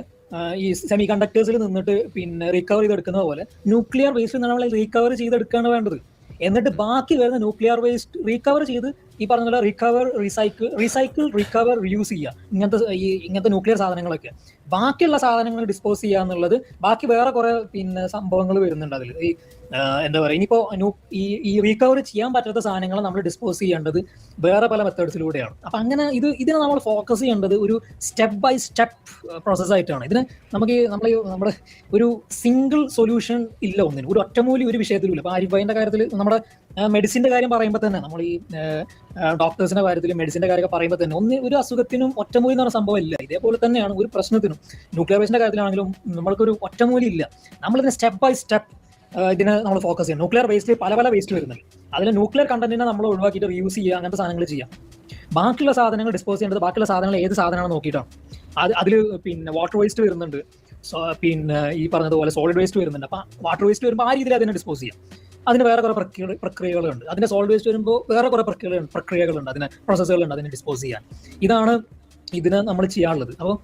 ഈ സെമി കണ്ടക്ടേഴ്സിൽ നിന്നിട്ട് പിന്നെ റിക്കവർ ചെയ്തെടുക്കുന്നത് പോലെ ന്യൂക്ലിയർ വേസ്റ്റ് നമ്മൾ റീകവർ ചെയ്തെടുക്കുകയാണ് വേണ്ടത്. എന്നിട്ട് ബാക്കി വരുന്ന ന്യൂക്ലിയർ വേസ്റ്റ് റീകവർ ചെയ്ത് ഈ പറഞ്ഞ പോലെ റിക്കവർ റീയൂസ് ചെയ്യുക. ഇങ്ങനത്തെ ന്യൂക്ലിയർ സാധനങ്ങളൊക്കെ ബാക്കിയുള്ള സാധനങ്ങൾ ഡിസ്പോസ് ചെയ്യുക എന്നുള്ളത് ബാക്കി വേറെ കുറെ പിന്നെ സംഭവങ്ങൾ വരുന്നുണ്ട് അതിൽ. എന്താ പറയുക, ഇനിയിപ്പോ ഈ റീകവർ ചെയ്യാൻ പറ്റാത്ത സാധനങ്ങൾ നമ്മൾ ഡിസ്പോസ് ചെയ്യേണ്ടത് വേറെ പല മെത്തേഡ്സിലൂടെയാണ്. അപ്പൊ അങ്ങനെ ഇതിനെ നമ്മൾ ഫോക്കസ് ചെയ്യേണ്ടത് ഒരു സ്റ്റെപ്പ് ബൈ സ്റ്റെപ്പ് പ്രോസസ്സായിട്ടാണ്. ഇതിന് നമ്മുടെ ഒരു സിംഗിൾ സൊല്യൂഷൻ ഇല്ല ഒന്നിനും, ഒരു ഒറ്റമൂലി ഒരു വിഷയത്തിലും ഇല്ല. അപ്പൊ ആരിഫ് ഭായിന്റെ കാര്യത്തിൽ നമ്മുടെ മെഡിസിന്റെ കാര്യം പറയുമ്പോൾ തന്നെ, നമ്മൾ ഈ ഡോക്ടേഴ്സിന്റെ കാര്യത്തിൽ മെഡിസിന്റെ കാര്യമൊക്കെ പറയുമ്പോൾ തന്നെ ഒരു അസുഖത്തിനും ഒറ്റമൂലി എന്ന് പറഞ്ഞ സംഭവം ഇല്ല. ഇതേപോലെ തന്നെയാണ് ഒരു പ്രശ്നത്തിനും ന്യൂക്ലിയർ വേസ്റ്റിന്റെ കാര്യത്തിലാണെങ്കിലും നമ്മൾക്കൊരു ഒറ്റമൂലി ഇല്ല. നമ്മളിതിനെ സ്റ്റെപ്പ് ബൈ സ്റ്റെപ്പ് ഇതിനെ നമ്മൾ ഫോക്കസ് ചെയ്യാം. ന്യൂക്ലിയർ വേസ്റ്റ് പല വേസ്റ്റ് വരുന്നുണ്ട്, അതിൽ ന്യൂക്ലിയർ കണ്ടന്റിനെ നമ്മൾ ഒഴിവാക്കിയിട്ട് റീയൂസ് ചെയ്യുക, അങ്ങനത്തെ സാധനങ്ങൾ ചെയ്യാം. ബാക്കിയുള്ള സാധനങ്ങൾ ഡിസ്പോസ് ചെയ്യേണ്ടത് ബാക്കിയുള്ള സാധനങ്ങൾ ഏത് സാധനമാണെന്ന് നോക്കിയിട്ടാണ്. അതിൽ പിന്നെ വാട്ടർ വേസ്റ്റ് വരുന്നുണ്ട്, പിന്നെ ഈ പറഞ്ഞതുപോലെ സോളിഡ് വേസ്റ്റ് വരുന്നുണ്ട്. അപ്പം വാട്ടർ വേസ്റ്റ് വരുമ്പോൾ ആ രീതിയിൽ അതിനെ ഡിസ്പോസ് ചെയ്യാം. അതിന് വേറെ കുറെ പ്രക്രിയകളുണ്ട്. അതിന്റെ സോളിഡ് വേസ്റ്റ് വരുമ്പോൾ വേറെ കുറെ പ്രക്രിയകളുണ്ട്, അതിന് പ്രോസസ്സുകളുണ്ട് അതിനെ ഡിസ്പോസ് ചെയ്യാൻ. ഇതാണ് ഇതിന് നമ്മൾ ചെയ്യാനുള്ളത്. അപ്പോൾ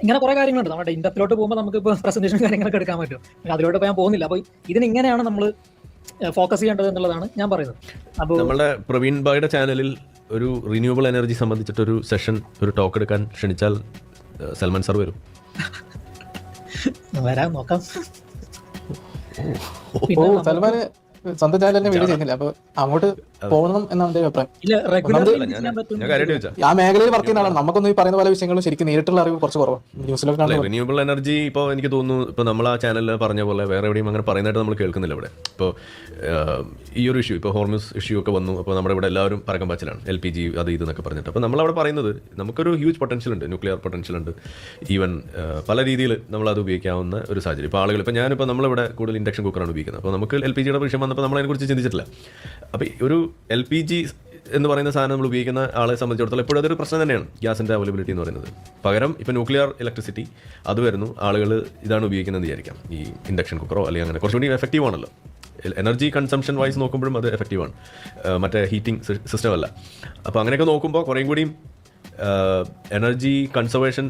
ഇങ്ങനെ കുറെ കാര്യങ്ങളുണ്ട്. നമ്മുടെ ഇൻഡപ്തിലോട്ട് പോകുമ്പോൾ നമുക്ക് ഇപ്പോൾ പ്രസന്റേഷൻ കാര്യങ്ങളൊക്കെ എടുക്കാൻ പറ്റും. അതിലോട്ട് ഞാൻ പോകുന്നില്ല. അപ്പോൾ ഇതിനിങ്ങനെയാണ് നമ്മൾ ഫോക്കസ് ചെയ്യേണ്ടത് എന്നുള്ളതാണ് ഞാൻ പറയുന്നത്. അപ്പോൾ നമ്മുടെ പ്രവീൺ ഭായിയുടെ ചാനലിൽ ഒരു റിന്യൂവബിൾ എനർജി സംബന്ധിച്ചിട്ടൊരു സെഷൻ, ഒരു ടോക്ക് എടുക്കാൻ ക്ഷണിച്ചാൽ സൽമാൻ സാർ വരും? വരാൻ നോക്കാം. സൽമാൻ സ്വന്തം ചാനൽ തന്നെ വീഡിയോ ചെയ്യുന്നില്ല, അപ്പൊ അങ്ങോട്ട് പോകണം എന്നാണ് എന്റെ അഭിപ്രായം. ആ മേഖലയിൽ വർക്ക് ചെയ്യുന്ന ആളാണ്. നമുക്കൊന്നും ഈ പറയുന്ന പല വിഷയങ്ങളും ശരിക്കും നേരിട്ടുള്ള അറിവ് കുറച്ച് കുറവാണ്. ന്യൂസിലൊക്കെ റിന്യൂവബിൾ എനർജി ഇപ്പോൾ എനിക്ക് തോന്നുന്നു ഇപ്പോൾ നമ്മൾ ആ ചാനലിൽ പറഞ്ഞ പോലെ വേറെ എവിടെയും അങ്ങനെ പറയുന്നതായിട്ട് നമ്മൾ കേൾക്കുന്നില്ല ഇവിടെ. ഇപ്പോൾ ഈ ഒരു ഇഷ്യൂ, ഇപ്പോൾ ഹോർമസ് ഇഷ്യൂ ഒക്കെ വന്നു. അപ്പോൾ നമ്മുടെ ഇവിടെ എല്ലാവരും പരക്കം പാച്ചിലാണ്, LPG അത് ഇതെന്നൊക്കെ പറഞ്ഞിട്ട്. അപ്പോൾ നമ്മളവിടെ പറയുന്നത് നമുക്കൊരു ഹ്യൂജ് പൊട്ടൻഷ്യൽ ഉണ്ട്, ന്യൂക്ലിയർ പൊട്ടൻഷ്യൽ ഉണ്ട്. ഈവൻ പല രീതിയിൽ നമ്മളത് ഉപയോഗിക്കാവുന്ന ഒരു സാഹചര്യം. ഇപ്പോൾ ആളുകൾ, ഇപ്പോൾ ഞാനിപ്പോൾ നമ്മളിവിടെ കൂടുതൽ ഇൻഡക്ഷൻ കുക്കറാണ് ഉപയോഗിക്കുന്നത്. അപ്പോൾ നമുക്ക് LPGയുടെ വിഷയം വന്നപ്പോൾ നമ്മൾ അതിനെക്കുറിച്ച് ചിന്തിച്ചിട്ടില്ല. അപ്പോൾ ഒരു LPG എന്ന് പറയുന്ന സാധനം നമ്മൾ ഉപയോഗിക്കുന്ന ആളെ സംബന്ധിച്ചിടത്തോളം എപ്പോഴും അതൊരു പ്രശ്നം തന്നെയാണ്, ഗ്യാസിൻ്റെ അവൈലബിലിറ്റി എന്ന് പറയുന്നത്. പകരം ഇപ്പോൾ ന്യൂക്ലിയർ ഇലക്ട്രിസിറ്റി അത് വരുന്നു, ആളുകൾ ഇതാണ് ഉപയോഗിക്കുന്നത് വിചാരിക്കാം, ഈ ഇൻഡക്ഷൻ കുക്കറോ അല്ലെങ്കിൽ അങ്ങനെ കുറച്ചുകൂടി എഫക്റ്റീവ് ആണല്ലോ. എനർജി കൺസംഷൻ വൈസ് നോക്കുമ്പോഴും അത് എഫക്റ്റീവാണ്, മറ്റേ ഹീറ്റിംഗ് സിസ്റ്റം അല്ല. അപ്പോൾ അങ്ങനെയൊക്കെ നോക്കുമ്പോൾ കുറേയും കൂടിയും എനർജി കൺസർവേഷൻ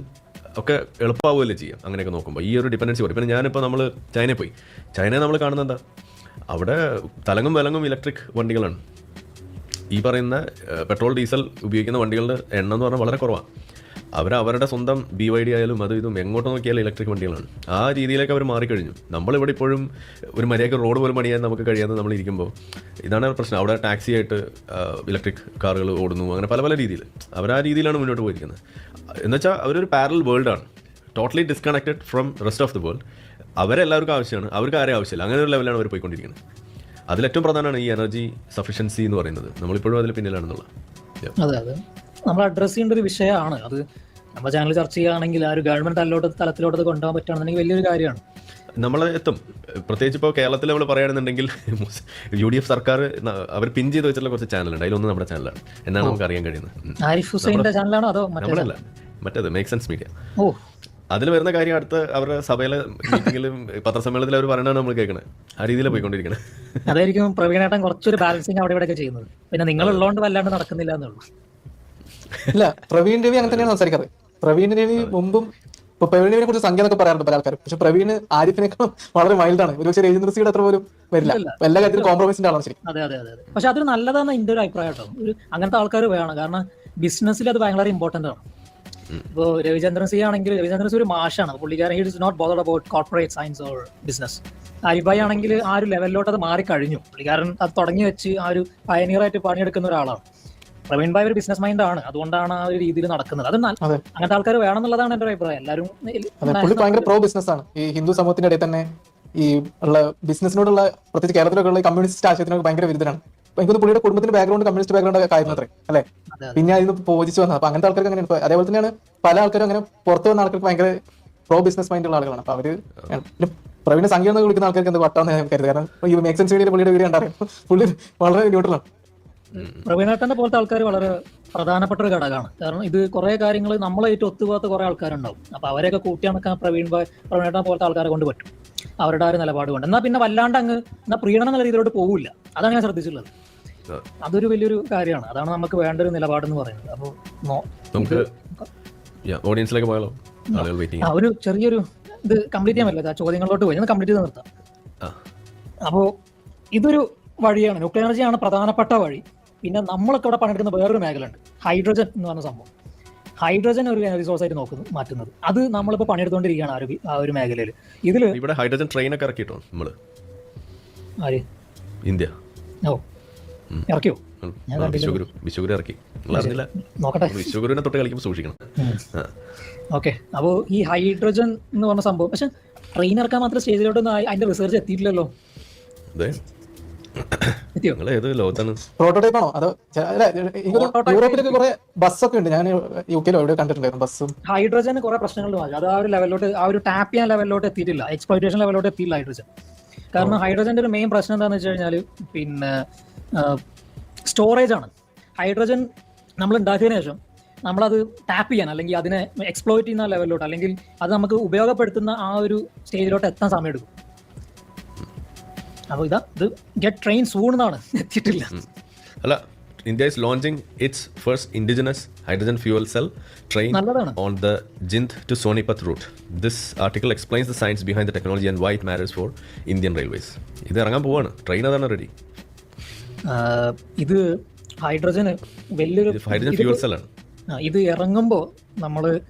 ഒക്കെ എളുപ്പമാവുകയല്ലേ ചെയ്യാം. അങ്ങനെയൊക്കെ നോക്കുമ്പോൾ ഈ ഒരു ഡിപ്പെൻഡൻസി പറയും. പിന്നെ ഞാനിപ്പോൾ നമ്മൾ ചൈനയിൽ പോയി, ചൈനയെ നമ്മൾ കാണുന്നത് എന്താ, അവിടെ തലങ്ങും വിലങ്ങും ഇലക്ട്രിക് വണ്ടികളാണ്. ഈ പറയുന്ന പെട്രോൾ ഡീസൽ ഉപയോഗിക്കുന്ന വണ്ടികളുടെ എണ്ണം എന്ന് പറഞ്ഞാൽ വളരെ കുറവാണ്. അവരുടെ സ്വന്തം BYD ആയാലും അത് ഇതും എങ്ങോട്ട് നോക്കിയാലും ഇലക്ട്രിക് വണ്ടികളാണ്. ആ രീതിയിലേക്ക് അവർ മാറിക്കഴിഞ്ഞു. നമ്മളിവിടെ ഇപ്പോഴും ഒരു മര്യാദയ്ക്ക് റോഡ് പോലും പണിയാൻ നമുക്ക് കഴിയാതെ നമ്മളിരിക്കുമ്പോൾ ഇതാണ് പ്രശ്നം. അവിടെ ടാക്സി ആയിട്ട് ഇലക്ട്രിക് കാറുകൾ ഓടുന്നു, അങ്ങനെ പല രീതിയിൽ അവർ ആ രീതിയിലാണ് മുന്നോട്ട് പോയിരിക്കുന്നത്. എന്നുവെച്ചാൽ അവരൊരു പാരലൽ വേൾഡാണ്, totally disconnected from rest of the world. അവരെല്ലാവർക്കും ആവശ്യമാണ്, അവർക്ക് ആരെയും ആവശ്യമില്ല. അങ്ങനെ ഒരു ലെവലാണ് അവർ പോയിക്കൊണ്ടിരിക്കുന്നത്. അതിലേറ്റവും പ്രധാനമാണ് ഈ എനർജി സഫിഷ്യൻസി എന്ന് പറയുന്നത്. നമ്മളിപ്പോഴും അതിൽ പിന്നിലാണെന്നുള്ള. അതെ, നമ്മൾ അഡ്രസ് ചെയ്യേണ്ട ഒരു വിഷയമാണ് അത്. നമ്മുടെ ചാനൽ ചർച്ച ചെയ്യുകയാണെങ്കിൽ ആ ഒരു ഗവൺമെന്റ് തലത്തിലോട്ട് കൊണ്ടുപോകാൻ പറ്റുകയാണെന്നുണ്ടെങ്കിൽ വലിയൊരു കാര്യമാണ്. നമ്മൾ എത്തും. പ്രത്യേകിച്ച് ഇപ്പോൾ കേരളത്തിൽ നമ്മൾ പറയുകയാണെന്നുണ്ടെങ്കിൽ UDF സർക്കാർ അവർ പിൻ ചെയ്ത് വെച്ചിട്ടുള്ള കുറച്ച് ചാനലുണ്ട്. അതിലൊന്നും നമ്മുടെ ചാനലാണ് എന്നാണ് നമുക്ക് അറിയാൻ കഴിയുന്നത്. ആരിഫ് ഹുസൈൻ്റെ ചാനലാണോ അതോ നമ്മളല്ല, മറ്റേത് മേക്ക് സെൻസ് മീഡിയ. അതിൽ വരുന്ന കാര്യം അടുത്ത അവരുടെ സഭയിലെ മീറ്റിംഗിലും പത്രസമ്മേളനത്തിൽ അവർ പറയണതാണ് നമ്മൾ കേൾക്കണത്. ആ രീതിയിലാണ് പോയിക്കൊണ്ടിരിക്കുന്നത്. അതായിരിക്കും പ്രവീണേട്ടൻ കുറച്ചൊരു ബാലൻസിങ് അവിടെ ഇവിടെ ചെയ്യുന്നത്. പിന്നെ നിങ്ങളുള്ളതുകൊണ്ട് വല്ലാണ്ട് നടക്കുന്നില്ല എന്നുള്ളൂ. ഇല്ല, പ്രവീൺ രവി അങ്ങനെ തന്നെയാണ് സംസാരിക്കാറ്. പ്രവീൺ രവി മുമ്പും ഇപ്പൊ പ്രവീൺ രവിനെ കുറിച്ച് സംഖ്യ പറയാറുണ്ട് പല ആൾക്കാരും. പക്ഷെ പ്രവീൺ ആരിഫിനേക്കാളും വളരെ മൈൽഡാണ്. ഒരു പക്ഷേ രവീന്ദ്ര സിയുടെ അത്ര പോലും വരില്ല. എല്ലാ കാര്യത്തിലും കോംപ്രമൈസിന്റെ ആളാണ് ശരി. അതെ. പക്ഷെ അതൊരു നല്ലതാണ് എൻ്റെ ഒരു അഭിപ്രായം കേട്ടോ. അങ്ങനത്തെ ആൾക്കാർ വേണം. കാരണം ബിസിനസ്സിൽ അത് ഭയങ്കര ഇമ്പോർട്ടന്റ് ആണ്. ഇപ്പോൾ രവിചന്ദ്രൻ സി ആണെങ്കിൽ രവിചന്ദ്രൻ സി ഒരു മാഷാണ്. പുള്ളിക്കാരൻ he is not bothered about corporate science or business. Arif bhai ആണെങ്കിൽ ആ ഒരു ലെവലിലോട്ട് അത് മാറിക്കഴിഞ്ഞു. പുള്ളിക്കാരൻ അത് തുടങ്ങി വെച്ച് ആ ഒരു പയനീറായിട്ട് പണിയെടുക്കുന്ന ഒരാളാണ്. പ്രവീൺ ഭായ് ഒരു ബിസിനസ് മൈൻഡ് ആണ്, അതുകൊണ്ടാണ് ആ ഒരു രീതിയിൽ നടക്കുന്നത്. അത് അങ്ങനത്തെ ആൾക്കാർ വേണം എന്നുള്ളതാണ് എൻ്റെ അഭിപ്രായം. എല്ലാവരും ഭയങ്കര പ്രോ ബിസിനസ് ആണ്. ഈ ഹിന്ദു സമൂഹത്തിന്റെ ഇടയിൽ തന്നെ ഈ ഉള്ള ബിസിനസിനോടുള്ള, പ്രത്യേകിച്ച് കേരളത്തിലൊക്കെ ഉള്ള കമ്മ്യൂണിസ്റ്റ് ആശയത്തിനൊക്കെ ഭയങ്കര വിരുദ്ധനാണ്. എനിക്കൊന്ന് പുള്ളിയുടെ കുടുംബത്തിന്റെ ബാക്ക്ഗ്രൗണ്ട് കമ്മ്യൂണിസ്റ്റ് ബാക്ക്ഗ്രൗണ്ട് ഒക്കെ ആയിരുന്നു അത്രേ അല്ലെ. പിന്നെ അതിന് പോജിച്ച് വന്നത്. അപ്പൊ അങ്ങനത്തെ ആൾക്കാർക്ക് അങ്ങനെ. അതേപോലെ തന്നെയാണ് പല ആൾക്കാരും അങ്ങനെ പുറത്തു വന്ന ആൾക്കാർക്ക് ഭയങ്കര പ്രോ ബിസിനസ് മൈൻഡ് ഉള്ള ആളുകളാണ്. അപ്പൊ അവര് പ്രവീണ സംഖ്യ എന്ന് വിളിക്കുന്ന ആൾക്കാർക്ക് എന്ത് വട്ടാന്ന് ഞാൻ കരുത്. കാരണം ഈ മേക്ക് സെൻസ് വീഡിയോ പുള്ളിയുടെ വീഡിയോ കണ്ടറിയാം, പുള്ളി വളരെ ന്യൂട്രലാണ്. പ്രവീണേട്ടന്റെ പോലത്തെ ആൾക്കാർ വളരെ പ്രധാനപ്പെട്ട ഒരു ഘടകമാണ്. കാരണം ഇത് കുറെ കാര്യങ്ങൾ നമ്മളായിട്ട് ഒത്തുപോകാത്ത കുറെ ആൾക്കാരുണ്ടാവും. അപ്പൊ അവരെയൊക്കെ കൂട്ടിയണക്കാൻ പ്രവീണേട്ടനെ പോലത്തെ ആൾക്കാരെ കൊണ്ട് പറ്റും, അവരുടെ ആ ഒരു നിലപാട് കൊണ്ട്. എന്നാൽ പിന്നെ വല്ലാണ്ട് എന്നാ പ്രീണനം എന്നുള്ള രീതിയിലോട്ട് പോകില്ല. അതാണ് ഞാൻ ശ്രദ്ധിച്ചിട്ടുള്ളത്. അതൊരു വലിയൊരു കാര്യമാണ്. അതാണ് നമുക്ക് വേണ്ട ഒരു നിലപാടെന്ന് പറയുന്നത്. അപ്പോൾ ഓഡിയൻസിലേക്ക് പോയാലോ? ഒരു ചെറിയൊരു ഇത് കംപ്ലീറ്റ് ചെയ്യാൻ പറ്റില്ല. ചോദ്യങ്ങളിലോട്ട് പോയി കംപ്ലീറ്റ് ചെയ്ത് നിർത്താം. അപ്പോൾ ഇതൊരു വഴിയാണ്, ന്യൂക്ലിയർ എനർജിയാണ് പ്രധാനപ്പെട്ട വഴി. പിന്നെ നമ്മളൊക്കെ ഇവിടെ പണിയെടുക്കുന്ന വേറൊരു മേഖല ഉണ്ട്, ഹൈഡ്രജൻ എന്ന് പറഞ്ഞ സംഭവം. ഹൈഡ്രജൻ ഒരു എനർജി സോഴ്സ് ആയിട്ട് മാറ്റുന്നത്, അത് നമ്മളിപ്പോൾ പണിയെടുത്തുകൊണ്ടിരിക്കുകയാണ് ആ ഒരു മേഖലയിൽ. ഇതിൽ ഇവിടെ ഹൈഡ്രജൻ ട്രെയിൻ ഒക്കെ ഇറക്കിട്ടോ നമ്മള് ആര് ഇന്ത്യ ഇറക്കിയോ? വിശ്വഗുരു ഇറക്കി, അറിഞ്ഞില്ല. നോക്കട്ടെ, വിശ്വഗുരുവിനെ തൊട്ട് കളിക്കുമ്പോൾ സൂക്ഷിക്കണം. ഓക്കെ. അപ്പോൾ ഈ ഹൈഡ്രജൻ എന്ന് പറഞ്ഞ സംഭവം, പക്ഷെ ട്രെയിൻ ഇറക്കാൻ മാത്രം സ്റ്റേജിലോട്ടൊന്നും അതിന്റെ റിസർച്ച് എത്തിയിട്ടില്ലല്ലോ. ഏത് ലോകത്താണ്? പ്രോട്ടോടൈപ്പ് ആണോ അതോ? യൂറോപ്പിലൊക്കെ കുറെ ബസ്സൊക്കെ ഉണ്ട്, ഞാൻ യുകെയിലോ എവിടെ കണ്ടിട്ടുണ്ടായിരുന്നു ബസ്സും. ഹൈഡ്രജന് കുറെ പ്രശ്നങ്ങൾ മാറി, അത് ആ ഒരു ലെവലിലോട്ട്, ആ ഒരു ടാപ്പ് ചെയ്യാൻ ലെവലിലോട്ട് എത്തിയിട്ടില്ല, എക്സ്പ്ലോയിറ്റേഷൻ ലെവലിലോട്ട് എത്തിയില്ല ഹൈഡ്രജൻ. കാരണം ഹൈഡ്രജന്റെ ഒരു മെയിൻ പ്രശ്നം എന്താണെന്ന് വെച്ച് കഴിഞ്ഞാൽ പിന്നെ സ്റ്റോറേജ് ആണ്. ഹൈഡ്രജൻ നമ്മൾ ഉണ്ടാക്കിയതിനു ശേഷം നമ്മളത് ടാപ്പ് ചെയ്യാൻ അല്ലെങ്കിൽ അതിനെ എക്സ്പ്ലോയിറ്റ് ചെയ്യുന്ന ലെവലിലോട്ട്, അല്ലെങ്കിൽ അത് നമുക്ക് ഉപയോഗപ്പെടുത്തുന്ന ആ ഒരു സ്റ്റേജിലോട്ട് എത്താൻ സമയം എടുക്കും. അപ്പോൾ ഇത് ഗെറ്റ് ട്രെയിൻ സൂൺ എന്നാണ്, എത്തിയിട്ടില്ല. അല്ല, India is launching its first indigenous hydrogen fuel cell train on the Jind to Sonipat route. This article explains the science behind the technology and why it matters for Indian Railways. ഇത് ഇറങ്ങാൻ പോവാണ്, ട്രെയിൻ അതാണ് റെഡി. ഇത് ഹൈഡ്രജന് വലിയൊരു ഹൈഡ്രജൻ ഫ്യൂൽ സെൽ ആണ്. ഇത് ഇറങ്ങുമ്പോൾ നമ്മൾ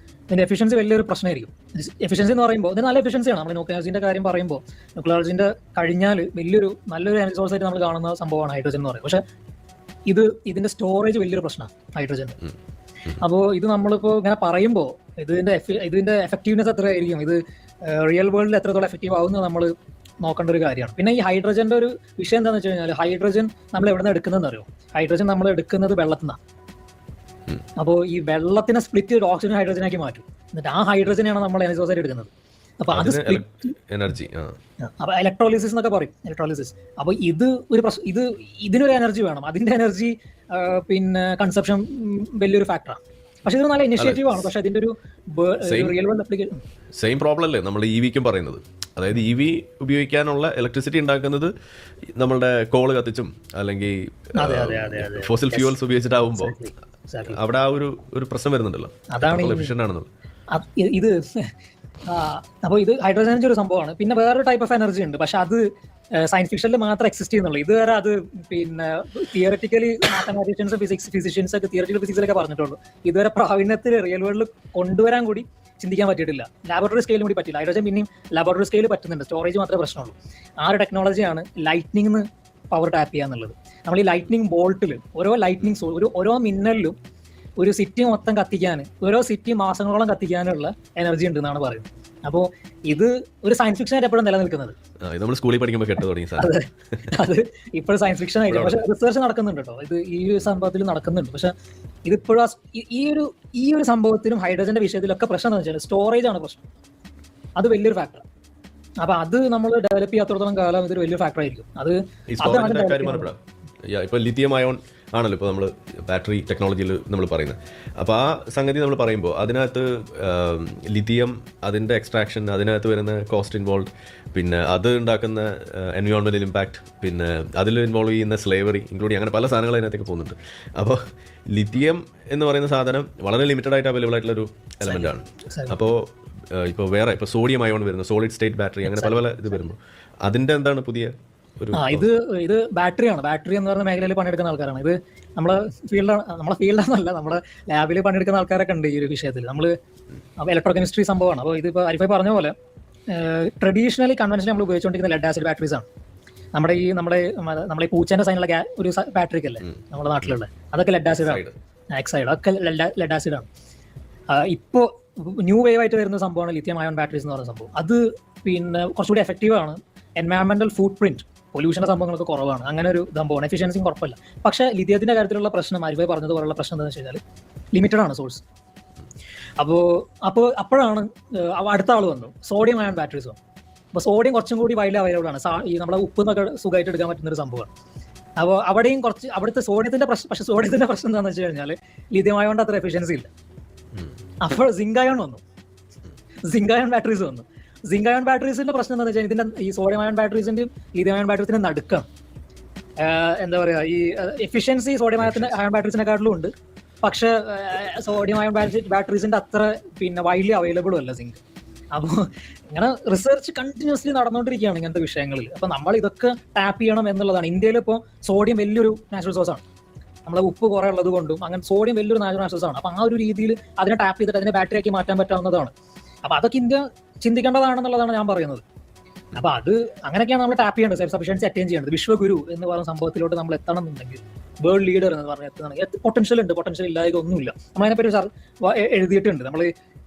ഇതിന്റെ എഫിഷ്യൻസി വലിയൊരു പ്രശ്നമായിരിക്കും. എഫിഷ്യൻസി എന്ന് പറയുമ്പോൾ ഇത് നല്ല എഫിഷ്യൻസിയാണ്. നമ്മൾ ന്യൂക്ലിയർ എനർജിന്റെ കാര്യം പറയുമ്പോൾ ന്യൂക്ലിയർ എനർജിന്റെ കഴിഞ്ഞാൽ നല്ലൊരു എനർജി സോഴ്സ് ആയിട്ട് നമ്മൾ കാണുന്ന സംഭവമാണ് ഹൈഡ്രജൻ എന്ന് പറയുന്നത്. പക്ഷെ ഇതിന്റെ സ്റ്റോറേജ് വലിയൊരു പ്രശ്നമാണ് ഹൈഡ്രജന്റെ. അപ്പോൾ ഇത് നമ്മളിപ്പോൾ ഇങ്ങനെ പറയുമ്പോൾ ഇതിന്റെ എഫക്റ്റീവ്നെസ് എത്രയായിരിക്കും, ഇത് റിയൽ വേൾഡിൽ എത്രത്തോളം എഫക്റ്റീവ് ആവുന്നത് നമ്മൾ നോക്കേണ്ട ഒരു കാര്യമാണ്. പിന്നെ ഈ ഹൈഡ്രജന്റെ ഒരു വിഷയം എന്താണെന്ന് വെച്ച് കഴിഞ്ഞാൽ, ഹൈഡ്രജൻ നമ്മൾ എവിടെ നിന്ന് എടുക്കുന്നതെന്ന് അറിയോ? ഹൈഡ്രജൻ നമ്മൾ എടുക്കുന്നത് വെള്ളത്തിൽ നിന്നാണ്. അപ്പോൾ ഈ വെള്ളത്തിനെ സ്പ്ലിറ്റ് ചെയ്ത് ഓക്സിജൻ ഹൈഡ്രജനാക്കി മാറ്റും, എന്നിട്ട് ആ ഹൈഡ്രജനാണ് നമ്മൾ എനർജി സോഴ്സ് ആയിട്ട് എടുക്കുന്നത്. അപ്പൊ അത് എനർജി, അപ്പൊ ഇലക്ട്രോളിസിസ് എന്നൊക്കെ പറയും, ഇലക്ട്രോളിസിസ്. അപ്പൊ ഇതിനൊരു എനർജി വേണം, അതിന്റെ എനർജി പിന്നെ കൺസപ്ഷൻ വലിയൊരു ഫാക്ടറാണ്. പക്ഷെ ഇത് നല്ല ഇനിഷ്യേറ്റീവ് ആണ്. പക്ഷെ അതിന്റെ ഒരു real world application same problem അല്ലേ നമ്മൾ ഇവിക്കും പറയുന്നത്. അതായത് ഇവി ഉപയോഗിക്കാനുള്ള ഇലക്ട്രിസിറ്റി ഉണ്ടാക്കുന്നത് നമ്മളുടെ കോള് കത്തിച്ചും അല്ലെങ്കിൽ ഫോസിൽ ഫ്യൂവൽസ് ഉപയോഗിച്ചിട്ടാവുമ്പോൾ അവിടെ ആ ഒരു പ്രശ്നം വരുന്നുണ്ടല്ലോ, അതാണ് എഫിഷ്യന്റ് ആണെന്നുള്ളത്. ഇത് അപ്പോൾ ഇത് ഹൈഡ്രജൻ ഒരു സംഭവമാണ്. പിന്നെ വേറൊരു ടൈപ്പ് ഓഫ് എനർജി ഉണ്ട്, പക്ഷെ അത് സയൻസ് ഫിക്ഷനിൽ മാത്രം എക്സിസ്റ്റ് ചെയ്യുന്നുള്ളൂ. ഇതുവരെ അത് പിന്നെ തിയററ്റിക്കലി മാത്തമാറ്റീഷ്യൻസും ഫിസിഷ്യൻസ് ഒക്കെ തിയററ്റിക്കൽ ഫിസിക്സിലൊക്കെ പറഞ്ഞിട്ടുള്ളൂ. ഇതുവരെ പ്രാവീണ്യത്തിൽ റിയൽ വേൾഡിൽ കൊണ്ടുവരാൻ കൂടി ചിന്തിക്കാൻ പറ്റിയിട്ടില്ല. ലാബോറട്ടറി സ്കെയിലും കൂടി പറ്റില്ല. ഹൈഡ്രജൻ പിന്നെയും ലാബോറട്ടറി സ്കെയിൽ പറ്റുന്നുണ്ട്, സ്റ്റോറേജ് മാത്രമേ പ്രശ്നമുള്ളൂ. ആ ഒരു ടെക്നോളജിയാണ് ലൈറ്റ്നിങ് പവർ ടാപ്പ് ചെയ്യാന്നുള്ളത്. നമ്മൾ ഈ ലൈറ്റ്നിങ് ബോൾട്ടിൽ ഓരോ മിന്നലിലും ഒരു സിറ്റി മൊത്തം കത്തിക്കാൻ, ഓരോ സിറ്റി മാസങ്ങളോളം കത്തിക്കാനുള്ള എനർജി ഉണ്ട് എന്നാണ് പറയുന്നത്. അപ്പോൾ ഇത് ഒരു സയൻസ് ഫിക്ഷൻ ആയിട്ട് എപ്പോഴും നിലനിൽക്കുന്നത്. സ്കൂളിൽ പഠിക്കുമ്പോൾ കേട്ടു തുടങ്ങി. അത് ഇപ്പോഴും സയൻസ് ഫിക്ഷൻ ആയിട്ട്, പക്ഷെ റിസർച്ച് നടക്കുന്നുണ്ട് കേട്ടോ. ഇത് ഈ ഒരു സംഭവത്തിൽ നടക്കുന്നുണ്ട്. പക്ഷെ ഇതിപ്പോഴും ഈ ഒരു സംഭവത്തിലും ഹൈഡ്രജന്റെ വിഷയത്തിലൊക്കെ പ്രശ്നം എന്താ വെച്ചാൽ സ്റ്റോറേജ് ആണ് പ്രശ്നം. അത് വലിയൊരു ഫാക്ടർ. അപ്പൊ അത് നമ്മൾ ഡെവലപ്പ് ചെയ്യാത്തോടത്തോളം കാലം ഇതൊരു വലിയൊരു ഫാക്ടർ ആയിരിക്കും. ഇപ്പൊ ലിഥിയം അയോൺ ആണല്ലോ ഇപ്പോൾ നമ്മൾ ബാറ്ററി ടെക്നോളജിയിൽ നമ്മൾ പറയുന്നത്. അപ്പോൾ ആ സംഗതി നമ്മൾ പറയുമ്പോൾ അതിനകത്ത് ലിഥിയം, അതിൻ്റെ എക്സ്ട്രാക്ഷൻ, അതിനകത്ത് വരുന്ന കോസ്റ്റ് ഇൻവോൾവ്, പിന്നെ അത് ഉണ്ടാക്കുന്ന എൻവയോൺമെൻറ്റൽ ഇമ്പാക്ട്, പിന്നെ അതിൽ ഇൻവോൾവ് ചെയ്യുന്ന സ്ലേവറി ഇൻക്ലൂഡിങ് അങ്ങനെ പല സാധനങ്ങൾ അതിനകത്തേക്ക് പോകുന്നുണ്ട്. അപ്പോൾ ലിഥിയം എന്ന് പറയുന്ന സാധനം വളരെ ലിമിറ്റഡ് ആയിട്ട് അവൈലബിൾ ആയിട്ടുള്ളൊരു എലമെൻ്റ് ആണ്. അപ്പോൾ ഇപ്പോൾ സോഡിയം അയോൺ വരുന്നു, സോളിഡ് സ്റ്റേറ്റ് ബാറ്ററി, അങ്ങനെ പല ഇത് വരുമ്പോൾ അതിൻ്റെ എന്താണ് പുതിയ ഇത് ബാറ്ററിയാണ്. ബാറ്ററി എന്ന് പറയുന്ന മേഖലയിൽ പണിയെടുക്കുന്ന ആൾക്കാരാണ്. ഇത് നമ്മളെ ഫീൽഡാണെന്നല്ല, നമ്മുടെ ലാബിൽ പണിയെടുക്കുന്ന ആൾക്കാരൊക്കെ ഉണ്ട് ഈ ഒരു വിഷയത്തിൽ. നമ്മൾ ഇലക്ട്രോ കെമിസ്ട്രി സംഭവമാണ്. അപ്പോൾ ഇതിപ്പോൾ അരിഫായി പറഞ്ഞ പോലെ ട്രഡീഷണലി കൺവെൻഷനലി നമ്മൾ ഉപയോഗിച്ചുകൊണ്ടിരിക്കുന്ന ലെഡ് ആസിഡ് ബാറ്ററീസ് ആണ്. നമ്മുടെ ഈ പൂച്ചേൻ്റെ സൈനുള്ള ഒരു ബാറ്ററിക്ക് അല്ലേ നമ്മുടെ നാട്ടിലുള്ള, അതൊക്കെ ലെഡ് ആസിഡ് ആണ്. എക്സൈഡ് ഒക്കെ ലെഡ് ആസിഡ് ആണ്. ഇപ്പോൾ ന്യൂ വേവ് ആയിട്ട് വരുന്ന സംഭവമാണ് ലിഥിയം അയോൺ ബാറ്ററീസ് എന്ന് പറയുന്ന സംഭവം. അത് പിന്നെ കുറച്ചുകൂടി എഫക്റ്റീവ് ആണ്. എൻവയറമെന്റൽ ഫുട് പ്രിന്റ്, പൊല്യൂഷന്റെ സംഭവങ്ങളൊക്കെ കുറവാണ്. അങ്ങനെ ഒരു സംഭവമാണ്. എഫിഷ്യൻസിയും കുഴപ്പമില്ല. പക്ഷേ ലിഥിയത്തിന്റെ കാര്യത്തിലുള്ള പ്രശ്നം, അരിഫായി പറഞ്ഞതുപോലുള്ള പ്രശ്നം എന്താണെന്ന് വെച്ച് കഴിഞ്ഞാൽ ലിമിറ്റഡ് ആണ് സോഴ്സ്. അപ്പോഴാണ് അടുത്ത ആൾ വന്നു, സോഡിയം അയൺ ബാറ്ററീസ് വന്നു. അപ്പോൾ സോഡിയം കുറച്ചും കൂടി വൈഡ് അവൈലബിൾ ആണ്. ഈ നമ്മുടെ ഉപ്പ് എന്നൊക്കെ സുഖമായിട്ട് എടുക്കാൻ പറ്റുന്ന ഒരു സംഭവമാണ്. അപ്പോൾ അവിടെയും അവിടുത്തെ സോഡിയത്തിന്റെ പ്രശ്നം, പക്ഷേ സോഡിയത്തിന്റെ പ്രശ്നം എന്താണെന്ന് വെച്ച് കഴിഞ്ഞാൽ ലിഥിയം അയോണിന്റെ അത്ര എഫിഷ്യൻസി ഇല്ല. അപ്പോൾ സിങ്ക് അയോൺ വന്നു, സിങ്ക് അയോൺ ബാറ്ററീസ് വന്നു. സിങ്ക് അയോൺ ബാറ്ററീസിന്റെ പ്രശ്നം എന്താണെന്ന് വെച്ചാൽ ഇതിന്റെ ഈ സോഡിയം അയോൺ ബാറ്ററീസിന്റെയും ലിഥിയം അയോൺ ബാറ്ററീസിന്റെ നടുക്കാണ്. എന്താ പറയുക, ഈ എഫിഷ്യൻസി സോഡിയം അയോൺ ബാറ്ററീസിനെക്കാട്ടിലും ഉണ്ട്. പക്ഷെ സോഡിയം അയോൺ ബാറ്ററീസിന്റെ അത്ര പിന്നെ വൈഡ്ലി അവൈലബിളും അല്ല സിങ്ക്. അപ്പോൾ ഇങ്ങനെ റിസർച്ച് കണ്ടിന്യൂസ്ലി നടന്നുകൊണ്ടിരിക്കുകയാണ് ഇങ്ങനത്തെ വിഷയങ്ങളിൽ. അപ്പോൾ നമ്മൾ ഇതൊക്കെ ടാപ്പ് ചെയ്യണം എന്നുള്ളതാണ്. ഇന്ത്യയിൽ ഇപ്പോൾ സോഡിയം വലിയൊരു നാച്ചുറൽ സോഴ്സ് ആണ്. നമ്മളെ ഉപ്പ് കുറേ ഉള്ളത് കൊണ്ടും അങ്ങനെ സോഡിയം വലിയൊരു നാച്ചുറൽ സോഴ്സ് ആണ്. അപ്പോൾ ആ ഒരു രീതിയിൽ അതിനെ ടാപ്പ് ചെയ്തിട്ട് അതിനെ ബാറ്ററി ആക്കി മാറ്റാൻ പറ്റാവുന്നതാണ്. അപ്പോൾ അതൊക്കെ ഇന്ത്യ ചിന്തിക്കേണ്ടതാണെന്നുള്ളതാണ് ഞാൻ പറയുന്നത്. അപ്പോൾ അത് അങ്ങനെയൊക്കെയാണ് നമ്മൾ ടാപ്പ് ചെയ്യേണ്ടത്, സെൽഫ് സഫിഷ്യൻസി അറ്റൈൻ ചെയ്യേണ്ടത്. വിശ്വഗുരു എന്ന് പറയുന്ന സംഭവത്തിലോട്ട് നമ്മൾ എത്തണം എന്നുണ്ടെങ്കിൽ, വേൾഡ് ലീഡർ എന്ന് പറഞ്ഞാൽ എത്തണമെങ്കിൽ പൊട്ടൻഷ്യൽ ഉണ്ട്, പൊട്ടൻഷ്യൽ ഇല്ലാതെ ഒന്നുമില്ല. നമ്മളതിനെപ്പറ്റി സാർ എഴുതിയിട്ടുണ്ട്. നമ്മൾ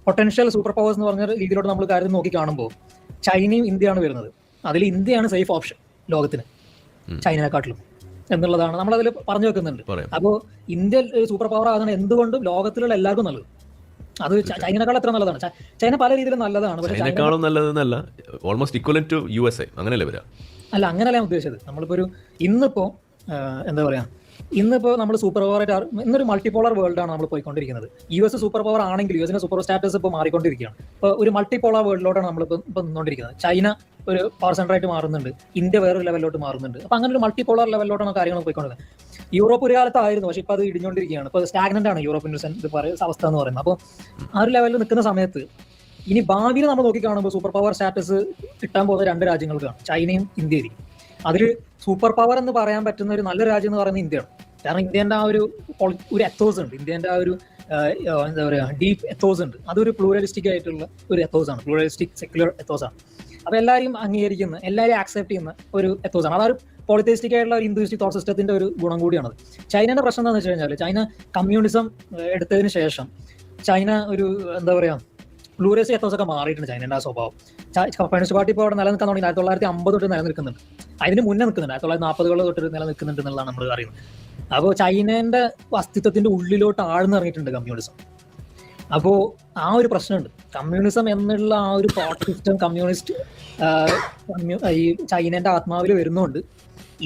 പൊട്ടൻഷ്യൽ സൂപ്പർ പവേഴ്സ് എന്ന് പറഞ്ഞ രീതിയിലോട്ട് നമ്മൾ കാര്യം നോക്കി കാണുമ്പോൾ ചൈനയും ഇന്ത്യയാണ് വരുന്നത്. അതിൽ ഇന്ത്യയാണ് സേഫ് ഓപ്ഷൻ ലോകത്തിന് ചൈനയെക്കാട്ടിലും എന്നുള്ളതാണ് നമ്മളതിൽ പറഞ്ഞു വെക്കുന്നുണ്ട്. അപ്പോൾ ഇന്ത്യ സൂപ്പർ പവർ ആകുന്നത് എന്തുകൊണ്ടും ലോകത്തിലുള്ള എല്ലാവർക്കും നല്ലത്. അത് ചൈനക്കാൾ എത്ര നല്ലതാണ്. ചൈന പല രീതിയിലും നല്ലതാണ്, പക്ഷേ ചൈനക്കാളും നല്ലതെന്നല്ല, ഓൾമോസ്റ്റ് ഈക്വലന്റ് ടു USA അങ്ങനെയല്ലേ വരാ? അല്ല, അങ്ങനെയല്ല ഞാൻ ഉദ്ദേശിച്ചത്. നമ്മളിപ്പോ ഒരു ഇന്നിപ്പോ എന്താ പറയാ, ഇന്നിപ്പോൾ നമ്മൾ സൂപ്പർ പവറായിട്ട് ഇന്നൊരു മൾട്ടിപോളർ വേൾഡാണ് നമ്മൾ പോയിക്കൊണ്ടിരിക്കുന്നത്. US സൂപ്പർ പവർ ആണെങ്കിൽ US സൂപ്പർ സ്റ്റാറ്റസ് ഇപ്പോൾ മാറിക്കൊണ്ടിരിക്കുകയാണ്. ഇപ്പോൾ ഒരു മൾട്ടിപോളർ വേൾഡിലോട്ടാണ് നമ്മളിപ്പോൾ നിന്നുകൊണ്ടിരിക്കുന്നത്. ചൈന ഒരു പവർ സെന്റർ ആയിട്ട് മാറുന്നുണ്ട്, ഇന്ത്യ വേറൊരു ലെവലിലോട്ട് മാറുന്നുണ്ട്. അപ്പോൾ അങ്ങനെ ഒരു മൾട്ടിപോളർ ലെവലിലോട്ടാണ് കാര്യങ്ങൾ പോയിക്കൊണ്ടിരിക്കുന്നത്. യൂറോപ്പ് ഒരു കാലത്തായിരുന്നു, പക്ഷേ ഇപ്പോൾ അത് ഇടിഞ്ഞുകൊണ്ടിരിക്കുകയാണ്. ഇപ്പോൾ സ്റ്റാഗ്നന്റ് ആണ് യൂറോപ്പിന്റെ അവസ്ഥ എന്ന് പറയുന്നത്. അപ്പോൾ ആ ഒരു ലെവലിൽ നിൽക്കുന്ന സമയത്ത് ഇനി ഭാവിയിൽ നമ്മൾ നോക്കിക്കാണുമ്പോൾ സൂപ്പർ പവർ സ്റ്റാറ്റസ് കിട്ടാൻ പോകുന്ന 2 രാജ്യങ്ങൾക്കാണ്, ചൈനയും ഇന്ത്യയും. അതിൽ സൂപ്പർ പവർ എന്ന് പറയാൻ പറ്റുന്ന ഒരു നല്ല രാജ്യം എന്ന് പറയുന്നത് ഇന്ത്യയാണ്. കാരണം ഇന്ത്യൻ്റെ ആ ഒരു എത്തോസ് ഉണ്ട്, ഇന്ത്യൻ്റെ ആ ഒരു എന്താ പറയുക ഡീപ്പ് എത്തോസ് ഉണ്ട്. അതൊരു പ്ലൂറലിസ്റ്റിക് ആയിട്ടുള്ള ഒരു എത്തോസ് ആണ്, പ്ലൂറലിസ്റ്റിക് സെക്യുലർ എത്തോസ് ആണ്. അപ്പോൾ എല്ലാവരെയും അംഗീകരിക്കുന്ന, എല്ലാവരെയും ആക്സെപ്റ്റ് ചെയ്യുന്ന ഒരു എത്തോസ് ആണ്. അതൊരു പോളിറ്റിസ്റ്റിക് ആയിട്ടുള്ള ഒരു ഹിന്ദുയിസ്റ്റിക് തോട്ട് സിസ്റ്റത്തിന്റെ ഒരു ഗുണം കൂടിയാണത്. ചൈനയുടെ പ്രശ്നം എന്താണെന്ന് വെച്ച് കഴിഞ്ഞാൽ, ചൈന കമ്മ്യൂണിസം എടുത്തതിന് ശേഷം ചൈന ഒരു എന്താ പറയുക പ്ലൂറലിസ്റ്റിക് എത്തോസ് ഒക്കെ മാറിയിട്ടുണ്ട് ചൈനയുടെ ആ സ്വഭാവം. കമ്മ്യൂണിസ്റ്റ് പാർട്ടി ഇപ്പോൾ അവിടെ നിലനിൽക്കാൻ തുടങ്ങി 1950 തൊട്ട് നിലനിൽക്കുന്നുണ്ട്. അതിന് മുന്നേ നിൽക്കുന്നുണ്ട്, 1940 തൊട്ട് നിലനിൽക്കുന്നുണ്ട് എന്നുള്ളതാണ് നമ്മൾ അറിയുന്നത്. അപ്പോൾ ചൈനയുടെ അസ്തിത്വത്തിന്റെ ഉള്ളിലോട്ട് ആഴ്ന്നിറങ്ങിയിട്ടുണ്ട് കമ്മ്യൂണിസം. അപ്പോൾ ആ ഒരു പ്രശ്നമുണ്ട്. കമ്മ്യൂണിസം എന്നുള്ള ആ ഒരു തോട്ട് സിസ്റ്റം കമ്മ്യൂണിസ്റ്റ് ഈ ചൈനന്റെ ആത്മാവിൽ വരുന്നതുകൊണ്ട്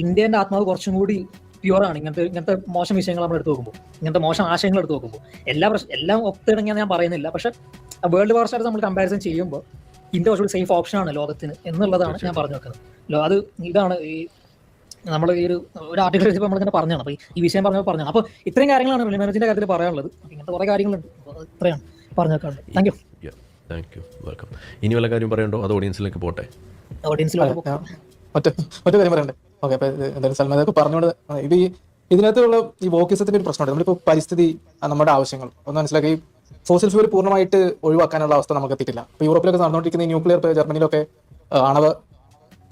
ഇന്ത്യന്റെ ആത്മാവ് കുറച്ചും കൂടി പ്യുവറാണ്. ഇങ്ങനത്തെ മോശം വിഷയങ്ങൾ നമ്മൾ എടുത്ത് നോക്കുമ്പോൾ, ഇങ്ങനത്തെ മോശം ആശയങ്ങൾ എടുത്ത് നോക്കുമ്പോൾ എല്ലാം ഒത്തിണങ്ങിയാന്ന് ഞാൻ പറയുന്നില്ല. പക്ഷെ വേൾഡ് പവർ സ്റ്റാറ്റസ് നമ്മൾ കമ്പാരിസൺ ചെയ്യുമ്പോൾ ഇന്ത്യ കുറച്ചുകൂടി സേഫ് ഓപ്ഷനാണ് ലോകത്തിന് എന്നുള്ളതാണ് ഞാൻ പറഞ്ഞു വെക്കുന്നത്. അത് ഇതാണ് ഈ നമ്മൾ ഈ ഒരു ആർട്ടിക്കിൾ എഴുതിയപ്പോൾ നമ്മളിങ്ങനെ പറഞ്ഞാണ്. അപ്പോൾ ഈ വിഷയം പറഞ്ഞാണ്. അപ്പോൾ ഇത്രയും കാര്യങ്ങളാണ് റിലീം എനർജിന്റെ കാര്യത്തിൽ പറയാനുള്ളത്. ഇങ്ങനത്തെ കുറേ കാര്യങ്ങളുണ്ട്, ഇത്രയാണ് പറഞ്ഞു വെക്കാനുള്ളത്. Thank you, welcome. ഇനി വല്ല കാര്യം പറയണ്ടോ? അത് ഓഡിയൻസിലേക്ക് പോട്ടെ. മറ്റു കാര്യം പറയണ്ടേ? ഓക്കെ, അപ്പോൾ എന്തായാലും സൽമാനൊക്കെ പറഞ്ഞുകൊണ്ട് ഇത് ഇതിനകത്തുള്ള ഈ വോക്കിസത്തിന്റെ ഒരു പ്രശ്നമുണ്ട്. നമ്മളിപ്പോൾ പരിസ്ഥിതി, നമ്മുടെ ആവശ്യങ്ങൾ ഒന്ന് മനസ്സിലാക്കി ഫോസിൽ ഫ്യൂൽ പൂർണ്ണമായിട്ട് ഒഴിവാക്കാനുള്ള അവസ്ഥ നമുക്ക് എത്തിയിട്ടില്ല. ഇപ്പോൾ യൂറോപ്പിലൊക്കെ നടന്നുകൊണ്ടിരിക്കുന്ന ഈ ന്യൂക്ലിയർ, ജർമ്മനിയിലൊക്കെ ആണവ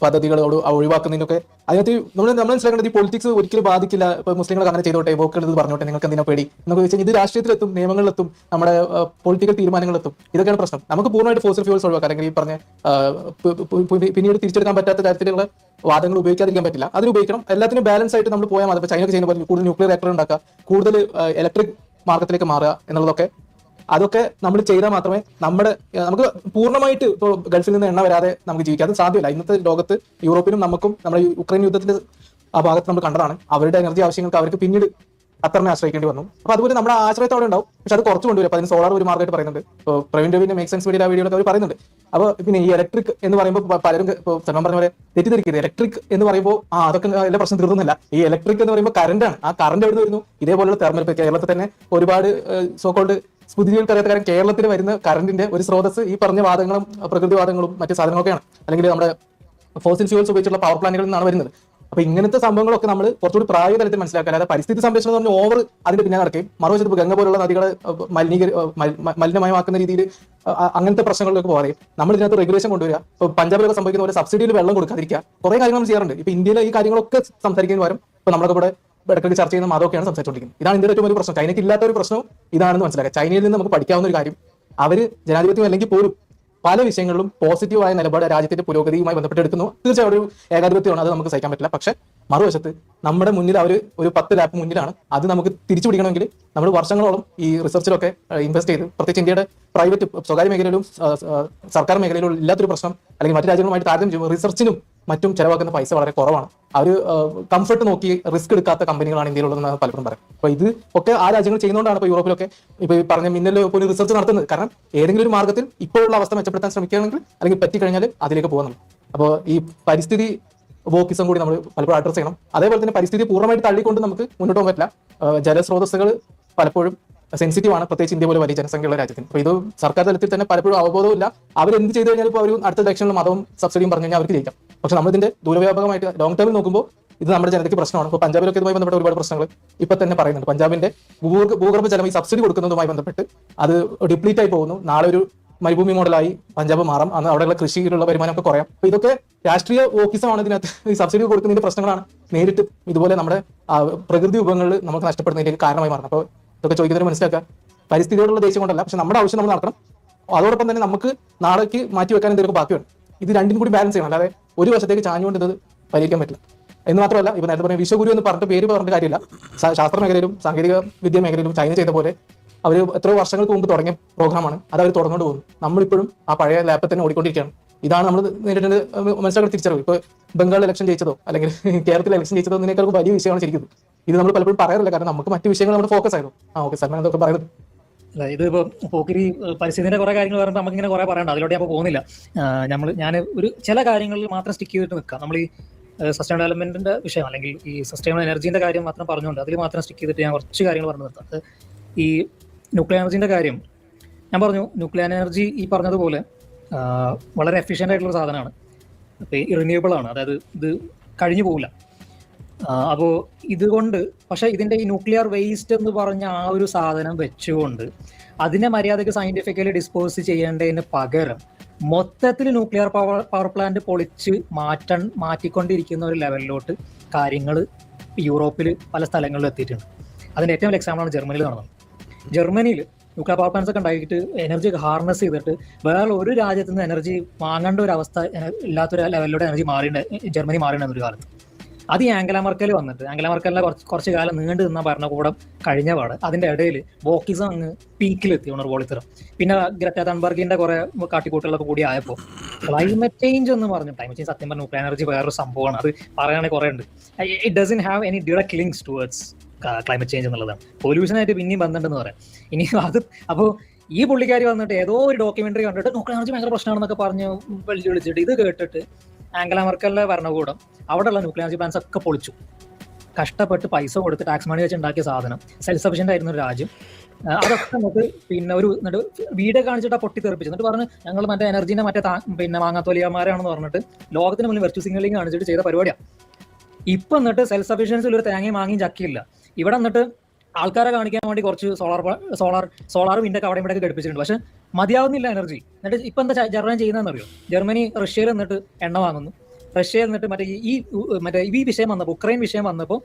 പദ്ധതികളോട് ഒഴിവാക്കുന്നതിനൊക്കെ അതിനകത്ത് നമ്മൾ മനസ്സിലാക്കേണ്ടത് ഈ പൊളിറ്റിക്സ് ഒരിക്കലും ബാധിക്കില്ല. ഇപ്പോൾ മുസ്ലിങ്ങളൊക്കെ അങ്ങനെ ചെയ്തോട്ടെ, വോക്കുകൾ ഇത് പറഞ്ഞോട്ടെ, നിങ്ങൾക്ക് എന്തിനാ പേടി എന്നൊക്കെ വെച്ചാൽ ഇത് രാഷ്ട്രീയത്തിലെത്തും, നിയമങ്ങളിലെത്തും, നമ്മുടെ പൊളിറ്റിക്കൽ തീരുമാനങ്ങളിലെത്തും. ഇതൊക്കെയാണ് പ്രശ്നം. നമുക്ക് പൂർണ്ണമായിട്ട് ഫോസിൽ ഫ്യൂൾസ് ഒഴിവാക്കാം, അല്ലെങ്കിൽ ഈ പറഞ്ഞ പിന്നീട് തിരിച്ചെടുക്കാൻ പറ്റാത്ത തരത്തിലുള്ള വാദങ്ങൾ ഉപയോഗിക്കാതിരിക്കാൻ പറ്റില്ല. അതിന് ഉപയോഗിക്കണം. എല്ലാത്തിനും ബാലൻസ് ആയിട്ട് നമ്മൾ പോയാൽ മതി. ഇപ്പോൾ ചൈനയ്ക്ക് ചെയ്യുന്ന പോലെ കൂടുതൽ ന്യൂക്ലിയർ റിയാക്ടർ ഉണ്ടാക്കുക, കൂടുതൽ ഇലക്ട്രിക് മാർഗത്തിലേക്ക് മാറുക എന്നുള്ളതൊക്കെ അതൊക്കെ നമ്മൾ ചെയ്താൽ മാത്രമേ നമുക്ക് പൂർണ്ണമായിട്ട് ഇപ്പോൾ ഗൾഫിൽ നിന്ന് എണ്ണ വരാതെ നമുക്ക് ജീവിക്കാം. അത് സാധ്യമല്ല. ഇന്നത്തെ ലോകത്ത് യൂറോപ്പിനും നമുക്കും നമ്മുടെ യുക്രൈൻ യുദ്ധത്തിന്റെ ആ ഭാഗത്ത് നമ്മൾ കണ്ടതാണ്. അവരുടെ എനർജി ആവശ്യങ്ങൾക്ക് അവർക്ക് പിന്നീട് അത്രമേ ആശ്രയിക്കേണ്ടി വന്നു. അപ്പോൾ അതുപോലെ നമ്മുടെ ആശ്രയത്തോടെ ഉണ്ടാവും, പക്ഷെ അത് കുറച്ച് കൊണ്ടുവരും. അപ്പോൾ അതിന് സോളാർ ഒരു മാർഗമായിട്ട് പറയുന്നുണ്ട്. ഇപ്പോൾ പ്രവീൺ രവിന്റെ മേക്ക് സെൻസ് വീഡിയോ വീഡിയോയിലൊക്കെ അവർ പറയുന്നുണ്ട്. അപ്പോൾ പിന്നെ ഈ ഇലക്ട്രിക് എന്ന് പറയുമ്പോൾ പലരും ഇപ്പോൾ സൽമാൻ പറഞ്ഞ പോലെ തെറ്റിദ്ധരിക്കരുത്. ഇലക്ട്രിക് എന്ന് പറയുമ്പോൾ അതൊക്കെ എല്ലാ പ്രശ്നം തീർന്നില്ല. ഈ ഇലക്ട്രിക് എന്ന് പറയുമ്പോൾ കറണ്ടാണ്. ആ കറണ്ട് എവിടെ വരുന്നു? ഇതേപോലുള്ള തെർമൽ, ഇപ്പോൾ കേരളത്തിൽ തന്നെ ഒരുപാട് സോക്കോൾഡ് സ്പുതികൾക്ക് അറിയാത്ത കാര്യം കേരളത്തിൽ വരുന്ന കറണ്ടിന്റെ ഒരു സ്രോതസ് ഈ പറഞ്ഞ വാദങ്ങളും പ്രകൃതിവാദങ്ങളും മറ്റു സാധനങ്ങളൊക്കെയാണ്, അല്ലെങ്കിൽ നമ്മുടെ ഫോസിൽ ഫ്യൂൽസ് ഉപയോഗിച്ചുള്ള പവർ പ്ലാന്റുകളിൽ നിന്നാണ് വരുന്നത്. അപ്പൊ ഇങ്ങനത്തെ സംഭവങ്ങളൊക്കെ നമ്മൾ കുറച്ചുകൂടി പ്രായോഗിക തലത്തിൽ മനസ്സിലാക്കുക. അല്ലാതെ പരിസ്ഥിതി സംരക്ഷണം എന്ന് പറഞ്ഞാൽ ഓവർ അതിന്റെ പിന്നാലെ നടക്കുകയും മറുവശത്ത് ഗംഗ പോലുള്ള നദികളെ മലിനമയമാക്കുന്ന രീതിയിൽ അങ്ങനത്തെ പ്രശ്നങ്ങളിലേക്ക് പോകാതെ നമ്മൾ ഇതിനകത്ത് റെഗുലേഷൻ കൊണ്ടുവരിക. ഇപ്പോൾ പഞ്ചാബിലൊക്കെ സംഭവിക്കുന്ന പോലെ സബ്സിഡിയിൽ വെള്ളം കൊടുക്കാതിരിക്കുക, കുറെ കാര്യങ്ങൾ നമ്മൾ ചെയ്യാറുണ്ട്. ഇപ്പൊ ഇന്ത്യയിലെ ഈ കാര്യങ്ങളൊക്കെ സംസാരിക്കുന്നതിന് പകരം ഇപ്പൊ നമ്മളൊക്കെ ഇവിടെ ഇടയ്ക്ക് ചർച്ച ചെയ്യുന്ന അതൊക്കെയാണ് സംസാരിച്ചുകൊണ്ടിരിക്കുന്നത്. ഇതാണ് ഇന്ത്യയുടെ ഏറ്റവും വലിയ പ്രശ്നം. ചൈനയ്ക്ക് ഇല്ലാത്ത ഒരു പ്രശ്നവും ഇതാണെന്ന് മനസ്സിലാക്കുക. ചൈനയിൽ നിന്ന് നമുക്ക് പഠിക്കാവുന്ന ഒരു കാര്യം, അവര് ജനാധിപത്യം അല്ലെങ്കിൽ പോലും പല വിഷയങ്ങളിലും പോസിറ്റീവായ നിലപാട് രാജ്യത്തിന്റെ പുരോഗതിയുമായി ബന്ധപ്പെട്ടെടുക്കുന്നു. തീർച്ചയായും ഒരു ഏകാധിപത്യമാണ്, അത് നമുക്ക് സഹിക്കാൻ പറ്റില്ല. പക്ഷെ മറുവശത്ത് നമ്മുടെ മുന്നിൽ അവർ ഒരു 10 ലാപ്പ് മുന്നിലാണ്. അത് നമുക്ക് തിരിച്ചു പിടിക്കണമെങ്കിൽ നമ്മൾ വർഷങ്ങളോളം ഈ റിസർച്ചിലൊക്കെ ഇൻവെസ്റ്റ് ചെയ്ത്, പ്രത്യേകിച്ച് ഇന്ത്യയുടെ പ്രൈവറ്റ് സ്വകാര്യ മേഖലയിലും സർക്കാർ മേഖലയിലും ഇല്ലാത്തൊരു പ്രശ്നം, അല്ലെങ്കിൽ മറ്റു രാജ്യങ്ങളുമായിട്ട് താരതമ്യം ചെയ്യുമ്പോൾ റിസർച്ചിനും മറ്റും ചെലവാക്കുന്ന പൈസ വളരെ കുറവാണ്. അവർ കംഫർട്ട് നോക്കി റിസ്ക് എടുക്കാത്ത കമ്പനികളാണ് ഇന്ത്യയിലുള്ളതെന്ന് പലപ്പോഴും പറയും. അപ്പോൾ ഇത് ഒക്കെ ആ രാജ്യങ്ങൾ ചെയ്യുന്നതുകൊണ്ടാണ് ഇപ്പോൾ യൂറോപ്പിലൊക്കെ ഇപ്പോൾ ഈ പറഞ്ഞ മിന്നൽ പോലും റിസർച്ച് നടത്തുന്നത്. കാരണം ഏതെങ്കിലും ഒരു മാർഗത്തിൽ ഇപ്പോഴുള്ള അവസ്ഥ മെച്ചപ്പെടുത്താൻ ശ്രമിക്കുകയാണെങ്കിൽ, അല്ലെങ്കിൽ പറ്റിക്കഴിഞ്ഞാൽ അതിലേക്ക് പോകുന്നു. അപ്പോൾ ഈ പരിസ്ഥിതി വോക്കിസം കൂടി നമ്മൾ പലപ്പോഴും അഡ്രസ് ചെയ്യണം. അതേപോലെ തന്നെ പരിസ്ഥിതി പൂർണ്ണമായിട്ട് തള്ളിക്കൊണ്ട് നമുക്ക് മുന്നോട്ട് പോകാൻ പറ്റില്ല. ജലസ്രോതസ്സുകൾ പലപ്പോഴും സെൻസിറ്റീവ് ആണ്, പ്രത്യേകിച്ച് ഇന്ത്യ പോലെ വലിയ ജനസംഖ്യയുള്ള രാജ്യത്തിന്. അപ്പോൾ ഇത് സർക്കാർ തലത്തിൽ തന്നെ പലപ്പോഴും അവബോധമില്ല. അവരെന്ത് ചെയ്തു കഴിഞ്ഞാൽ ഇപ്പോൾ അവർ അടുത്ത ഇലക്ഷനിൽ മതവും സബ്സിഡിയും പറഞ്ഞു കഴിഞ്ഞാൽ അവർക്ക് ജയിക്കാം. പക്ഷെ നമ്മളിതിന്റെ ദൂരവ്യാപകമായിട്ട് ലോങ് ടേമിൽ നോക്കുമ്പോൾ ഇത് നമ്മുടെ ജനതയ്ക്ക് പ്രശ്നമാണ്. ഇപ്പോൾ പഞ്ചാബിലൊക്കെ ഇതുമായി ബന്ധപ്പെട്ട ഒരുപാട് പ്രശ്നങ്ങൾ ഇപ്പൊ തന്നെ പറയുന്നുണ്ട്. പഞ്ചാബിന്റെ ഭൂഗർഭ ജലം ഈ സബ്സിഡി കൊടുക്കുന്നതുമായി ബന്ധപ്പെട്ട് അത് ഡിപ്ലീറ്റ് ആയി പോകുന്നു. നാളെ ഒരു മരുഭൂമി മോഡലായി പഞ്ചാബ് മാറാം, അന്ന് അവിടെയുള്ള കൃഷിയിലുള്ള വരുമാനമൊക്കെ കുറയാം. അപ്പൊ ഇതൊക്കെ രാഷ്ട്രീയ ഓഫീസമാണ് ഇതിനകത്ത്. ഈ സബ്സിഡി കൊടുക്കുന്നതിന്റെ പ്രശ്നങ്ങളാണ് നേരിട്ട് ഇതുപോലെ നമ്മുടെ പ്രകൃതി വിഭവങ്ങൾ നമുക്ക് നഷ്ടപ്പെടുന്നതിലേക്ക് കാരണമായി മാറണം. അപ്പോൾ ഇതൊക്കെ ചോദിക്കുന്നതിന് മനസ്സിലാക്കുക, പരിസ്ഥിതിയോടുള്ള ദേഷ്യം കൊണ്ടല്ല, പക്ഷെ നമ്മുടെ ആവശ്യം നമ്മൾ നടത്തണം. അതോടൊപ്പം തന്നെ നമുക്ക് നാളേക്ക് മാറ്റി വെക്കാൻ എന്തെങ്കിലും ബാക്കിയുണ്ട്. ഇത് രണ്ടും കൂടി ബാലൻസ് ചെയ്യണം, അല്ലാതെ ഒരു വശത്തേക്ക് ചാഞ്ഞുകൊണ്ട് ഇത് പരിഹരിക്കാൻ പറ്റില്ല. എന്ന് മാത്രമല്ല, ഇപ്പൊ നേരത്തെ പറഞ്ഞ വിശ്വഗുരു എന്ന് പറഞ്ഞിട്ട് പേര് പറഞ്ഞിട്ട് കാര്യമില്ല. ശാസ്ത്ര മേഖലയിലും സാങ്കേതിക വിദ്യ മേഖലയിലും ചൈന ചെയ്ത പോലെ അവർ എത്രയോ വർഷങ്ങൾക്ക് മുമ്പ് തുടങ്ങിയ പ്രോഗ്രാമാണ്, അത് അവർ തുടർന്നുകൊണ്ട് പോകുന്നു. നമ്മളിപ്പോഴും ആ പഴയ ലാപ്പിൽ തന്നെ ഓടിക്കൊണ്ടിരിക്കുകയാണ്. ഇതാണ് നമ്മൾ നേരിട്ട് മനസ്സിലാക്കി തിരിച്ചറിവ്. ഇപ്പോൾ ബംഗാൾ ഇലക്ഷൻ ജയിച്ചതോ അല്ലെങ്കിൽ കേരളത്തിൽ ഇലക്ഷൻ ജയിച്ചതോ ഇതിനേക്കാൾ വലിയ വിഷയമാണ് ശരിക്കും. ഇത് നമ്മൾ പലപ്പോഴും പറയാറില്ല, കാരണം നമുക്ക് മറ്റു വിഷയങ്ങൾ നമ്മുടെ ഫോക്കസ് ആയിരുന്നു. ഓക്കെ സൽമാൻ എന്തൊക്കെ പറയുന്നത്? അല്ല, ഇതിപ്പോ പോക്കിരി പരിസ്ഥിതിന്റെ കുറെ കാര്യങ്ങൾ പറയുമ്പോൾ നമുക്ക് ഇങ്ങനെ കുറെ പറയണ്ട, അതിലോട്ട് ഞാൻ പോകുന്നില്ല. ഞാൻ ഒരു ചില കാര്യങ്ങളിൽ മാത്രം സ്റ്റിക്ക് ചെയ്തിട്ട് നിൽക്കാം. നമ്മൾ ഈ സസ്റ്റൈനബിൾ ഡെവലപ്മെന്റിന്റെ വിഷയം അല്ലെങ്കിൽ ഈ സസ്റ്റൈനബിൾ എനർജിന്റെ കാര്യം മാത്രം പറഞ്ഞുകൊണ്ട് അതിൽ മാത്രം സ്റ്റിക്ക് ചെയ്തിട്ട് ഞാൻ കുറച്ച് കാര്യങ്ങൾ പറഞ്ഞു നിർത്താം. അത് ഈ ന്യൂക്ലിയർ എനർജിന്റെ കാര്യം ഞാൻ പറഞ്ഞു. ന്യൂക്ലിയർ എനർജി ഈ പറഞ്ഞതുപോലെ വളരെ എഫിഷ്യൻ്റ് ആയിട്ടുള്ള സാധനമാണ്. അപ്പോൾ ഈ റിന്യൂവബിൾ ആണ്, അതായത് ഇത് കഴിഞ്ഞു പോകില്ല. അപ്പോൾ ഇതുകൊണ്ട് പക്ഷേ ഇതിൻ്റെ ഈ ന്യൂക്ലിയർ വേസ്റ്റ് എന്ന് പറഞ്ഞ ആ ഒരു സാധനം വെച്ചുകൊണ്ട് അതിനെ മര്യാദയ്ക്ക് സയൻറ്റിഫിക്കലി ഡിസ്പോസ് ചെയ്യേണ്ടതിന് പകരം മൊത്തത്തിൽ ന്യൂക്ലിയർ പവർ പ്ലാന്റ് പൊളിച്ച് മാറ്റിക്കൊണ്ടിരിക്കുന്ന ഒരു ലെവലിലോട്ട് കാര്യങ്ങൾ യൂറോപ്പിൽ പല സ്ഥലങ്ങളിലും എത്തിയിട്ടുണ്ട്. അതിൻ്റെ ഏറ്റവും വലിയ എക്സാമ്പിളാണ് ജർമ്മനിയിൽ നടന്നത്. ജർമ്മനിയിൽ ന്യൂക്ലിയർ പവർ പ്ലാന്റ്സ് ഒക്കെ ഉണ്ടാക്കിയിട്ട് എനർജി ഹാർനസ് ചെയ്തിട്ട് വേറെ ഒരു രാജ്യത്തു നിന്ന് എനർജി വാങ്ങേണ്ട ഒരു അവസ്ഥ ഇല്ലാത്തൊരു ലെവലിലൂടെ എനർജി ജർമ്മനി മാറിയിട്ടുണ്ട് ഒരു കാലത്ത്. അത് ഈ ആംഗല മെർക്കൽ വന്നിട്ട് ആംഗല മെർക്കലിനെ കുറച്ച് കാലം നീണ്ടു നിന്ന ഭരണകൂടം കഴിഞ്ഞ പാട് അതിൻ്റെ ഇടയിൽ വോക്കിസം അങ്ങ് പീക്കിലെത്തി ഉണർവോളിത്തരം. പിന്നെ ഗ്രറ്റ തൺബർഗിന്റെ കുറെ കാട്ടിക്കൂട്ടുകളൊക്കെ കൂടി ആയപ്പോൾ ക്ലൈമറ്റ് ചേഞ്ച് എന്ന് പറഞ്ഞു. ക്ലൈമറ്റ് ചേഞ്ച് സത്യം പറഞ്ഞ ന്യൂക്ലിയർ എനർജി വേറൊരു സംഭവമാണ്, അത് പറയുകയാണെങ്കിൽ കുറേ ഉണ്ട്. It doesn't have any direct links towards climate change എന്നുള്ളതാണ്. പൊല്യൂഷനായിട്ട് പിന്നെയും ബന്ധമുണ്ടെന്ന് പറയാം. ഇനി അത് അപ്പോൾ ഈ പുള്ളിക്കാരി വന്നിട്ട് ഏതോ ഒരു ഡോക്യുമെന്ററി കണ്ടിട്ട് ന്യൂക്ലിയർ എനർജി ഭയങ്കര പ്രശ്നമാണെന്നൊക്കെ പറഞ്ഞ് വിളിച്ചിട്ട് ഇത് കേട്ടിട്ട് ആംഗല മെർക്കലിന്റെ ഭരണകൂടം അവിടെയുള്ള ന്യൂക്ലിയർ എനർജി പ്ലാന്റ്സ് ഒക്കെ പൊളിച്ചു. കഷ്ടപ്പെട്ട് പൈസ കൊടുത്ത് ടാക്സ് മണി വെച്ച് ഉണ്ടാക്കിയ സാധനം, സെൽഫ് സഫിഷ്യന്റ് ആയിരുന്ന ഒരു രാജ്യം, അതൊക്കെ നമുക്ക് പിന്നെ ഒരു വീഡിയോ കാണിച്ചിട്ട് പൊട്ടിത്തെറിപ്പിച്ചു. എന്നിട്ട് പറഞ്ഞ് ഞങ്ങൾ മറ്റേ എനർജീനെ മറ്റേ പിന്നെ മാങ്ങാത്തോലിയന്മാരാണെന്ന് പറഞ്ഞിട്ട് ലോകത്തിന് മുന്നിൽ വെർച്വൽ സിഗ്നലിംഗ് കാണിച്ചിട്ട് ചെയ്ത പരിപാടിയാണ്. ഇപ്പൊ എന്നിട്ട് സെൽഫ് സഫിഷ്യൻസിൽ ഒരു തേങ്ങയും മാങ്ങിയും ചക്കിയില്ല. ഇവിടെ എന്നിട്ട് ആൾക്കാരെ കാണിക്കാൻ വേണ്ടി കുറച്ച് സോളാർ വിൻഡൊക്കെ അവിടെ ഇവിടെ ഘടിപ്പിച്ചിട്ടുണ്ട്. പക്ഷെ മതിയാവുന്നില്ല എനർജി. എന്നിട്ട് ഇപ്പൊ എന്താ ജർമ്മനി ചെയ്യുന്നതെന്നറിയോ? ജർമ്മനി റഷ്യയിൽ നിന്നിട്ട് എണ്ണ വാങ്ങുന്നു. റഷ്യയിൽ നിന്നിട്ട് മറ്റേ ഈ വിഷയം വന്നപ്പോൾ, ഉക്രൈൻ വിഷയം വന്നപ്പോൾ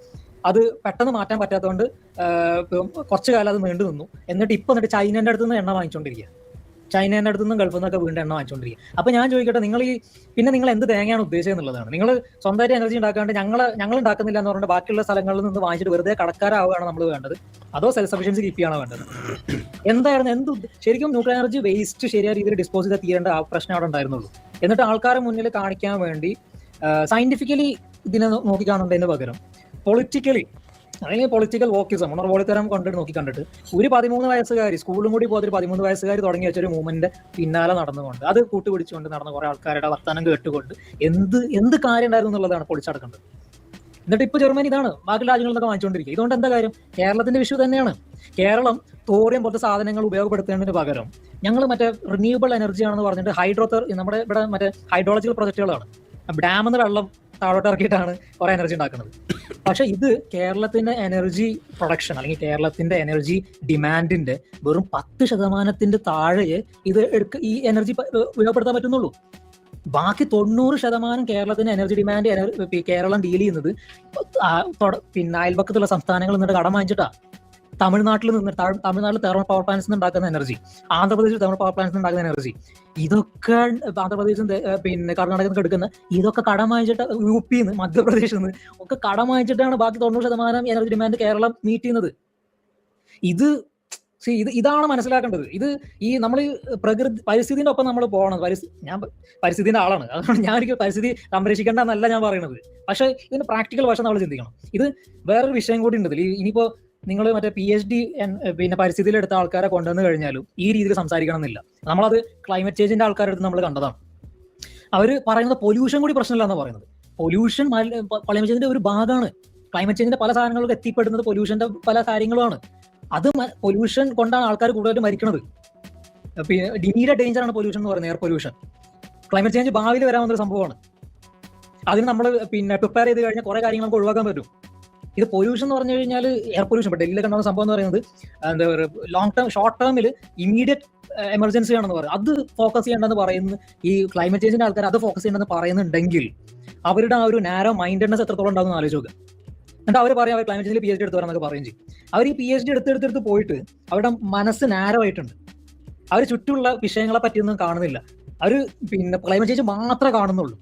അത് പെട്ടെന്ന് മാറ്റാൻ പറ്റാത്തതുകൊണ്ട് കുറച്ചു കാലം അത് നീണ്ടു നിന്നു. എന്നിട്ട് ഇപ്പൊ എന്നിട്ട് ചൈനയുടെ അടുത്ത് നിന്ന് എണ്ണ വാങ്ങിച്ചുകൊണ്ടിരിക്കുക. ചൈനയുടെ അടുത്ത് നിന്നും ഗൾഫിൽ നിന്നൊക്കെ വീണ്ടും എണ്ണ വാങ്ങിച്ചുകൊണ്ടിരിക്കുക. അപ്പൊ ഞാൻ ചോദിക്കട്ടെ, നിങ്ങൾ എന്ത് തേങ്ങയാണ് ഉദ്ദേശിച്ചത് എന്നുള്ളതാണ്. നിങ്ങൾ സ്വന്തമായിട്ട് എനർജി ഉണ്ടാക്കാണ്ട് ഞങ്ങൾ ഉണ്ടാക്കുന്നില്ല എന്ന് പറഞ്ഞിട്ട് ബാക്കിയുള്ള സ്ഥലങ്ങളിൽ നിന്ന് വാങ്ങിച്ചിട്ട് വെറുതെ കടക്കാരാവുകയാണ് നമ്മൾ വേണ്ടത്, അതോ സെൽഫ് സഫിഷ്യൻസി കീപ്പ് ചെയ്യണോ വേണ്ടത്? എന്തായിരുന്നു ശരിക്കും ന്യൂക്ലിയർ എനർജി വേസ്റ്റ് ശരിയായ രീതിയിൽ ഡിസ്പോസ് ചെയ്ത് തീരേണ്ട ആ പ്രശ്നം അവിടെ ഉണ്ടായിരുന്നുള്ളൂ. എന്നിട്ട് ആൾക്കാരെ മുന്നിൽ കാണിക്കാൻ വേണ്ടി സയന്റിഫിക്കലി ഇതിനെ നോക്കിക്കാണുന്നതിന് പകരം അല്ലെങ്കിൽ പൊളിറ്റിക്കൽ വോക്കിസം, ഉണർവോളിത്തരം നോക്കി കണ്ടിട്ട് ഒരു 13 വയസ്സുകാരി സ്കൂളിലും കൂടി പോയിട്ട് 13 വയസ്സുകാരി തുടങ്ങി വെച്ചൊരു മൂവ്മെന്റ് പിന്നാലെ നടന്നുകൊണ്ട് അത് കൂട്ടുപിടിച്ചുകൊണ്ട് നടന്ന കുറെ ആൾക്കാരുടെ വർത്തമാനം കേട്ടുകൊണ്ട് എന്ത് കാര്യം ഉണ്ടായിരുന്നു എന്നുള്ളതാണ് പൊളിച്ചടക്കേണ്ടത്. എന്നിട്ട് ഇപ്പൊ ജർമ്മനി ഇതാണ് ബാക്കി രാജ്യങ്ങളിൽ നിന്നൊക്കെ വാങ്ങിച്ചുകൊണ്ടിരിക്കുക. ഇതുകൊണ്ട് എന്താ കാര്യം? കേരളത്തിന്റെ വിഷയം തന്നെയാണ്. കേരളം തോറിയം പോലത്തെ സാധനങ്ങൾ ഉപയോഗപ്പെടുത്തുന്നതിന് പകരം ഞങ്ങൾ മറ്റേ റിന്യൂവബിൾ എനർജി ആണെന്ന് പറഞ്ഞിട്ട് നമ്മുടെ ഇവിടെ മറ്റേ ഹൈഡ്രോളജിക്കൽ പ്രൊജക്ടുകളാണ്. ഡാമിൽ വെള്ളം താഴോട്ട് ഇറക്കിയിട്ടാണ് കുറെ എനർജി ഉണ്ടാക്കുന്നത്. പക്ഷെ ഇത് കേരളത്തിന്റെ എനർജി പ്രൊഡക്ഷൻ അല്ലെങ്കിൽ കേരളത്തിന്റെ എനർജി ഡിമാൻഡിന്റെ വെറും 10% താഴെ ഇത് ഈ എനർജി ഉപയോഗപ്പെടുത്താൻ പറ്റുന്നുള്ളൂ. ബാക്കി 90% കേരളത്തിന്റെ എനർജി ഡിമാൻഡ് കേരളം ഡീൽ ചെയ്യുന്നത് പിന്നെ അയൽപക്കത്തുള്ള സംസ്ഥാനങ്ങളിൽ നിന്നിട്ട് കടം വാങ്ങിച്ചിട്ടാ. തമിഴ്നാട്ടിൽ തെർമൽ പവർ പ്ലാന്റ്സ് ഉണ്ടാക്കുന്ന എനർജി, ആന്ധ്രാപ്രദേശിൽ തെർമൽ പവർ പ്ലാന്റ്സ് ഉണ്ടാക്കുന്ന എനർജി, ഇതൊക്കെ ആന്ധ്രാപ്രദേശിൽ പിന്നെ കർണാടകത്തിൽ നിന്ന് എടുക്കുന്ന ഇതൊക്കെ കടം വാങ്ങിച്ചിട്ട്, യുപിയിൽ നിന്ന് മധ്യപ്രദേശിൽ നിന്ന് ഒക്കെ കടം വാങ്ങിച്ചിട്ടാണ് ബാക്കി 90% എനർജി ഡിമാൻഡ് കേരളം മീറ്റ് ചെയ്യുന്നത്. ഇതാണ് മനസ്സിലാക്കേണ്ടത്. ഈ നമ്മൾ പരിസ്ഥിതിന്റെ ഒപ്പം നമ്മൾ പോകണം. ഞാൻ പരിസ്ഥിതിന്റെ ആളാണ്, അതുകൊണ്ട് ഞാൻ ഒരിക്കലും പരിസ്ഥിതി സംരക്ഷിക്കേണ്ട എന്നല്ല ഞാൻ പറയുന്നത്. പക്ഷെ ഇതിന്റെ പ്രാക്ടിക്കൽ വശം നമ്മൾ ചിന്തിക്കണം. ഇത് വേറൊരു വിഷയം കൂടി ഉണ്ട്. ഇനിയിപ്പോ നിങ്ങൾ മറ്റേ PhD പിന്നെ പരിസ്ഥിതിയിൽ എടുത്ത ആൾക്കാരെ കൊണ്ടുവന്നു കഴിഞ്ഞാലും ഈ രീതിയിൽ സംസാരിക്കണം എന്നില്ല. നമ്മളത് ക്ലൈമറ്റ് ചേഞ്ചിന്റെ ആൾക്കാരുടെ അടുത്ത് നമ്മൾ കണ്ടതാണ്. അവർ പറയുന്നത് പൊല്യൂഷൻ കൂടി പ്രശ്നമില്ല എന്ന് പറയുന്നത്. പൊല്യൂഷൻ ക്ലൈമറ്റ് ചേഞ്ചിന്റെ ഒരു ഭാഗമാണ്. ക്ലൈമറ്റ് ചേഞ്ചിന്റെ പല സാധനങ്ങൾക്ക് എത്തിപ്പെടുന്നത് പൊല്യൂഷന്റെ പല കാര്യങ്ങളുമാണ്. അത് പൊല്യൂഷൻ കൊണ്ടാണ് ആൾക്കാർ കൂടുതലായിട്ട് മരിക്കുന്നത്. പിന്നെ ഇമീഡിയറ്റ് ഡേഞ്ചർ ആണ് പൊല്യൂഷൻ എന്ന് പറയുന്നത്, എയർ പൊല്യൂഷൻ. ക്ലൈമറ്റ് ചേഞ്ച് ഭാവിയിൽ വരാവുന്ന ഒരു സംഭവമാണ്. അതിന് നമ്മൾ പിന്നെ പ്രിപ്പയർ ചെയ്ത് കഴിഞ്ഞാൽ കുറെ കാര്യങ്ങൾ നമുക്ക് ഒഴിവാക്കാൻ പറ്റും. ഇത് പൊല്യൂഷൻ എന്ന് പറഞ്ഞു കഴിഞ്ഞാൽ എയർ പൊല്യൂഷൻ ഇപ്പോൾ ഡൽഹിയിൽ കണ്ടുന്ന സംഭവം എന്ന് പറയുന്നത് എന്താ പറയുക, ലോങ് ടേം ഷോർട്ട് ടേമിൽ ഇമീഡിയറ്റ് എമർജൻസി ആണെന്ന് പറയും. അത് ഫോക്കസ് ചെയ്യേണ്ടെന്ന് പറയുന്നു ഈ ക്ലൈമറ്റ് ചേഞ്ചിന്റെ ആൾക്കാർ. അത് ഫോക്കസ് ചെയ്യേണ്ടെന്ന് പറയുന്നുണ്ടെങ്കിൽ അവരുടെ ആ ഒരു നാരോ മൈൻഡഡ്നെസ് എത്രത്തോളം ഉണ്ടാകുന്ന ആലോചിച്ച് നോക്കുക. എന്നിട്ട് അവർ പറയും അവർ ക്ലൈമറ്റ് ചേഞ്ചിൽ PhD എടുത്ത് വരാമെന്നൊക്കെ പറയും ചെയ്യും. അവർ ഈ PhD എടുത്തെടുത്ത് പോയിട്ട് അവരുടെ മനസ്സ് നാരോ ആയിട്ടുണ്ട്. അവർ ചുറ്റുമുള്ള വിഷയങ്ങളെ പറ്റിയൊന്നും കാണുന്നില്ല. അവർ പിന്നെ ക്ലൈമറ്റ് ചേഞ്ച് മാത്രമേ കാണുന്നുള്ളൂ.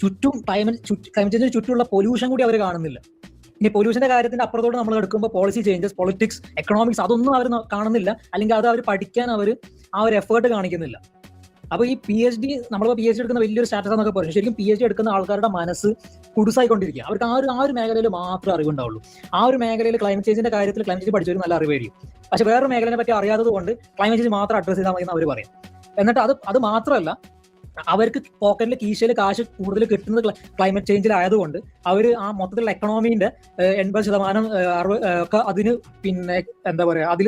ചുറ്റും ക്ലൈമറ്റ് ചേഞ്ചിന് ചുറ്റുമുള്ള പൊല്യൂഷൻ കൂടി അവർ കാണുന്നില്ല. ഇനി പൊല്യൂഷന്റെ കാര്യത്തിന്റെ അപ്പുറത്തോട് നമ്മൾ എടുക്കുമ്പോൾ പോളിസി ചേഞ്ചസ്, പൊളിറ്റിക്സ്, എക്കണോമിക്സ് അതൊന്നും അവർ കാണുന്നില്ല. അല്ലെങ്കിൽ അത് അവർ പഠിക്കാൻ അവർ ആ ഒരു എഫേർട്ട് കാണിക്കുന്നില്ല. അപ്പോൾ ഈ PhD നമ്മളിപ്പോൾ PhD എടുക്കുന്ന വലിയൊരു സ്റ്റാറ്റസ് എന്നൊക്കെ പറയും. ശരിക്കും PhD എടുക്കുന്ന ആൾക്കാരുടെ മനസ്സ് കുടുസായിക്കൊണ്ടിരിക്കുക. അവർക്ക് ആ ഒരു മേഖലയിൽ മാത്രമേ അറിവുണ്ടാവുള്ളൂ. ആ ഒരു മേഖലയിൽ ക്ലൈമറ്റ് ചേഞ്ചിന്റെ കാര്യത്തിൽ ക്ലൈമറ്റ് ചേഞ്ച് പഠിച്ചവർ നല്ല അറിവായിരിക്കും. പക്ഷെ വേറൊരു മേഖലയെ പറ്റി അറിയാത്തത് കൊണ്ട് ക്ലൈമറ്റ് ചേഞ്ച് മാത്രം അഡ്രസ് ചെയ്താൽ മതി എന്ന് അവർ പറയും. എന്നിട്ട് അത് മാത്രമല്ല, അവർക്ക് പോക്കറ്റിൽ കീശയിൽ കാശ് കൂടുതൽ കിട്ടുന്നത് ക്ലൈമറ്റ് ചേഞ്ചിലായതുകൊണ്ട് അവർ ആ മൊത്തത്തിലുള്ള എക്കണോമീന്റെ 80% 60 ഒക്കെ അതിന് പിന്നെ എന്താ പറയുക, അതിൽ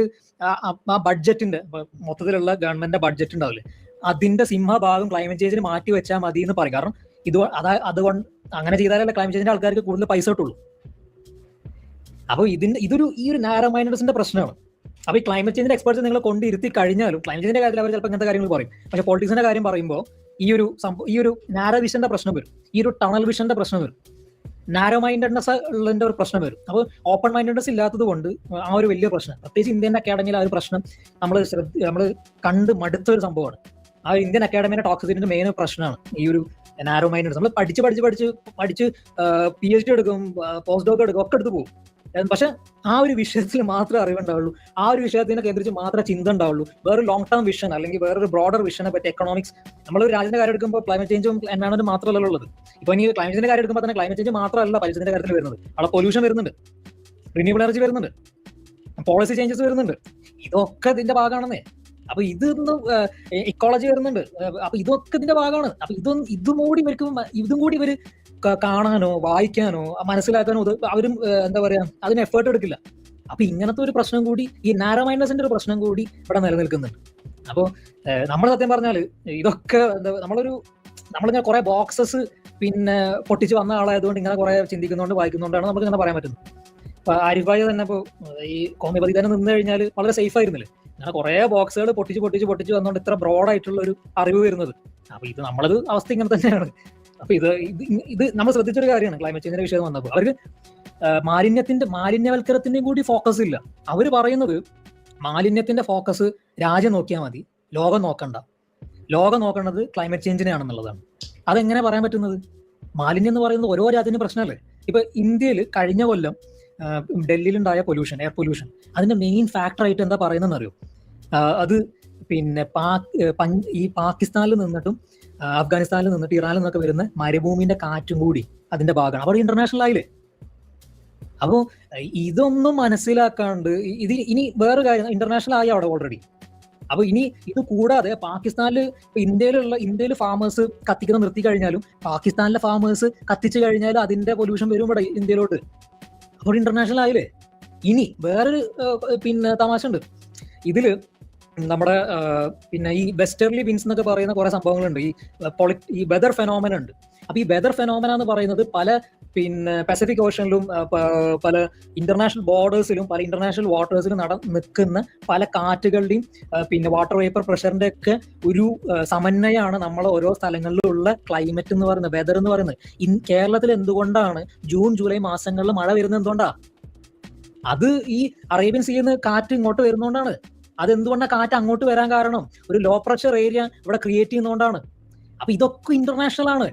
ആ ബഡ്ജറ്റിന്റെ മൊത്തത്തിലുള്ള ഗവൺമെന്റിന്റെ ബഡ്ജറ്റ് ഉണ്ടാവില്ലേ, അതിന്റെ സിംഹഭാഗം ക്ലൈമറ്റ് ചേഞ്ചിന് മാറ്റി വെച്ചാൽ മതി എന്ന് പറയും. കാരണം അതുകൊണ്ട് അങ്ങനെ ചെയ്താലല്ലേ ക്ലൈമറ്റ് ചേഞ്ചിന്റെ ആൾക്കാർക്ക് കൂടുതൽ പൈസ കിട്ടുള്ളൂ. അപ്പോൾ ഈ ഒരു നാരോ മൈൻഡഡ്സിന്റെ പ്രശ്നമാണ്. അപ്പോൾ ഈ ക്ലൈമറ്റ് ചേഞ്ചിന്റെ എക്സ്പെർട്സ് നിങ്ങൾ കൊണ്ടിരുത്തി കഴിഞ്ഞാലും ക്ലൈമറ്റ് ചേഞ്ചിന്റെ കാര്യത്തിൽ അവർ ചിലപ്പോൾ ഇങ്ങനത്തെ കാര്യങ്ങൾ പറയും. പക്ഷേ പൊളിറ്റിക്സിന്റെ കാര്യം പറയുമ്പോൾ ഈ ഒരു നാരോ വിഷന്റെ പ്രശ്നം വരും, ഈ ഒരു ടണൽ വിഷന്റെ പ്രശ്നം വരും, നാരോ മൈൻഡഡ്നെസ് ഉള്ളതിന്റെ ഒരു പ്രശ്നം വരും. അപ്പോൾ ഓപ്പൺ മൈൻഡഡ്നെസ് ഇല്ലാത്തത് കൊണ്ട് ആ ഒരു വലിയ പ്രശ്നം, പ്രത്യേകിച്ച് ഇന്ത്യൻ അക്കാഡമിയിൽ ആ ഒരു പ്രശ്നം നമ്മൾ കണ്ട് മടുത്ത ഒരു സംഭവമാണ്. ആ ഇന്ത്യൻ അക്കാഡമിയുടെ ടോക്സിസിറ്റിന്റെ മെയിൻ പ്രശ്നമാണ് ഈ ഒരു നാരോ മൈൻഡഡ്നെസ്. നമ്മൾ പഠിച്ച് PhD എടുക്കും, പോസ്റ്റ് ഡോക്ക് എടുക്കും, ഒക്കെ എടുത്ത് പോകും. പക്ഷെ ആ ഒരു വിഷയത്തിൽ മാത്രമേ അറിവുണ്ടാവുള്ളൂ, ആ ഒരു വിഷയത്തിനെ കേന്ദ്രിച്ച് മാത്രമേ ചിന്ത ഉണ്ടാവുള്ളൂ. വേറൊരു ലോങ് ടേം വിഷൻ അല്ലെങ്കിൽ വേറൊരു ബ്രോഡർ വിഷനെ പറ്റി, എക്കണോമിക്സ്, നമ്മളൊരു രാജ്യത്തിന്റെ കാര്യം എടുക്കുമ്പോൾ ക്ലൈമറ്റ് ചേഞ്ചും എൻവയോൺമെന്റ് മാത്രമല്ല ഉള്ളത്. ഇപ്പൊ ഇനി ക്ലൈമറ്റ് ചേഞ്ചിന്റെ കാര്യം എടുക്കുമ്പോൾ തന്നെ ക്ലൈമറ്റ് ചേഞ്ച് മാത്രമല്ല പരിസ്ഥിതിന്റെ കാര്യത്തിൽ വരുന്നത്, അവിടെ പൊല്യൂഷൻ വരുന്നുണ്ട്, റിന്യൂവബിൾ എനർജി വരുന്നുണ്ട്, പോളിസി ചേഞ്ചസ് വരുന്നുണ്ട്. ഇതൊക്കെ ഇതിന്റെ ഭാഗമാണെന്നേ. അപ്പൊ ഇക്കോളജി വരുന്നുണ്ട്. അപ്പൊ ഇതൊക്കെ ഇതിന്റെ ഭാഗമാണ്. അപ്പൊ ഇതും കൂടി ഇവര് കാണാനോ വായിക്കാനോ മനസ്സിലാക്കാനോ അവരും എന്താ പറയാ അതിന് എഫേർട്ട് എടുക്കില്ല. അപ്പൊ ഇങ്ങനത്തെ ഒരു പ്രശ്നം കൂടി, ഈ നാരോ മൈൻഡ്നെസിന്റെ ഒരു പ്രശ്നം കൂടി ഇവിടെ നിലനിൽക്കുന്നുണ്ട്. അപ്പോൾ നമ്മൾ സത്യം പറഞ്ഞാൽ ഇതൊക്കെ നമ്മളിങ്ങനെ കുറെ ബോക്സസ് പിന്നെ പൊട്ടിച്ച് വന്ന ആളായതുകൊണ്ട് ഇങ്ങനെ കുറെ ചിന്തിക്കുന്നതുകൊണ്ട് വായിക്കുന്നതുകൊണ്ടാണ് നമുക്ക് ഇങ്ങനെ പറയാൻ പറ്റുന്നത്. ഇപ്പൊ ആരിഫ് ഭായി തന്നെ ഇപ്പോൾ ഈ ഹോമിയോപതി തന്നെ നിന്ന് കഴിഞ്ഞാൽ വളരെ സേഫ് ആയിരുന്നില്ലേ? അങ്ങനെ കുറെ ബോക്സുകൾ പൊട്ടിച്ച് വന്നുകൊണ്ട് ഇത്ര ബ്രോഡായിട്ടുള്ള ഒരു അറിവ് വരുന്നത്. അപ്പൊ നമ്മളത് അവസ്ഥ ഇങ്ങനെ തന്നെയാണ്. അപ്പൊ ഇത് നമ്മൾ ശ്രദ്ധിച്ചൊരു കാര്യമാണ് ക്ലൈമറ്റ് ചേഞ്ചിന്റെ വിഷയം വന്നപ്പോൾ. അവർക്ക് മാലിന്യവൽക്കരത്തിന്റെയും കൂടി ഫോക്കസ് ഇല്ല. അവർ പറയുന്നത് മാലിന്യത്തിന്റെ ഫോക്കസ് രാജ്യം നോക്കിയാൽ മതി, ലോകം നോക്കണ്ട, ലോകം നോക്കേണ്ടത് ക്ലൈമറ്റ് ചേഞ്ചിനെയാണെന്നുള്ളതാണ്. അതെങ്ങനെ പറയാൻ പറ്റുന്നത്? മാലിന്യം എന്ന് പറയുന്നത് ഓരോ രാജ്യത്തിന്റെ പ്രശ്നമല്ലേ? ഇപ്പൊ ഇന്ത്യയിൽ കഴിഞ്ഞ കൊല്ലം ഡൽഹിയിലുണ്ടായ പൊല്യൂഷൻ, എയർ പൊല്യൂഷൻ, അതിന്റെ മെയിൻ ഫാക്ടർ ആയിട്ട് എന്താ പറയുന്നതെന്ന് അറിയോ? അത് പിന്നെ ഈ പാകിസ്ഥാനിൽ നിന്നിട്ടും അഫ്ഗാനിസ്ഥാനിൽ നിന്നിട്ട് ഇറാനിൽ നിന്നൊക്കെ വരുന്ന മരുഭൂമിന്റെ കാറ്റും കൂടി അതിന്റെ ഭാഗമാണ്. അവർ ഇന്റർനാഷണൽ ആയില്ലേ? അപ്പോൾ ഇതൊന്നും മനസ്സിലാക്കാണ്ട് ഇനി വേറെ കാര്യം, ഇന്റർനാഷണൽ ആയി അവിടെ ഓൾറെഡി. അപ്പൊ ഇനി ഇത് കൂടാതെ പാകിസ്ഥാനിൽ ഇന്ത്യയിൽ ഫാമേഴ്സ് കത്തിക്കുന്ന നിർത്തി കഴിഞ്ഞാലും പാകിസ്ഥാനിലെ ഫാമേഴ്സ് കത്തിച്ചു കഴിഞ്ഞാലും അതിന്റെ പൊല്യൂഷൻ വരും ഇവിടെ ഇന്ത്യയിലോട്ട്. അപ്പോൾ ഇന്റർനാഷണൽ ആയില്ലേ? ഇനി വേറൊരു പിന്നെ തമാശ ഉണ്ട് ഇതില്. നമ്മുടെ പിന്നെ ഈ വെസ്റ്റേർലി വിൻസ് എന്നൊക്കെ പറയുന്ന കുറെ സംഭവങ്ങളുണ്ട്. ഈ വെതർ ഫെനോമന ഉണ്ട്. അപ്പൊ ഈ വെതർ ഫെനോമന എന്ന് പറയുന്നത് പല പിന്നെ പസഫിക് ഓഷനിലും പല ഇന്റർനാഷണൽ ബോർഡേഴ്സിലും പല ഇന്റർനാഷണൽ വാട്ടേഴ്സിലും നിൽക്കുന്ന പല കാറ്റുകളുടെയും പിന്നെ വാട്ടർ വേപ്പർ പ്രഷറിന്റെ ഒക്കെ ഒരു സമന്വയമാണ് നമ്മളെ ഓരോ സ്ഥലങ്ങളിലുള്ള ക്ലൈമറ്റ് എന്ന് പറയുന്നത്, വെതർ എന്ന് പറയുന്നത്. കേരളത്തിൽ എന്തുകൊണ്ടാണ് ജൂൺ ജൂലൈ മാസങ്ങളിൽ മഴ വരുന്നത്? എന്തുകൊണ്ടാണ്? അത് ഈ അറേബ്യൻ സീയിൽ നിന്ന് കാറ്റ് ഇങ്ങോട്ട് വരുന്നതുകൊണ്ടാണ്. അതെന്തുകൊണ്ടാണ് കാറ്റ് അങ്ങോട്ട് വരാൻ കാരണം? ഒരു ലോ പ്രഷർ ഏരിയ ഇവിടെ ക്രിയേറ്റ് ചെയ്യുന്നതുകൊണ്ടാണ്. അപ്പൊ ഇതൊക്കെ ഇന്റർനാഷണൽ ആണ്.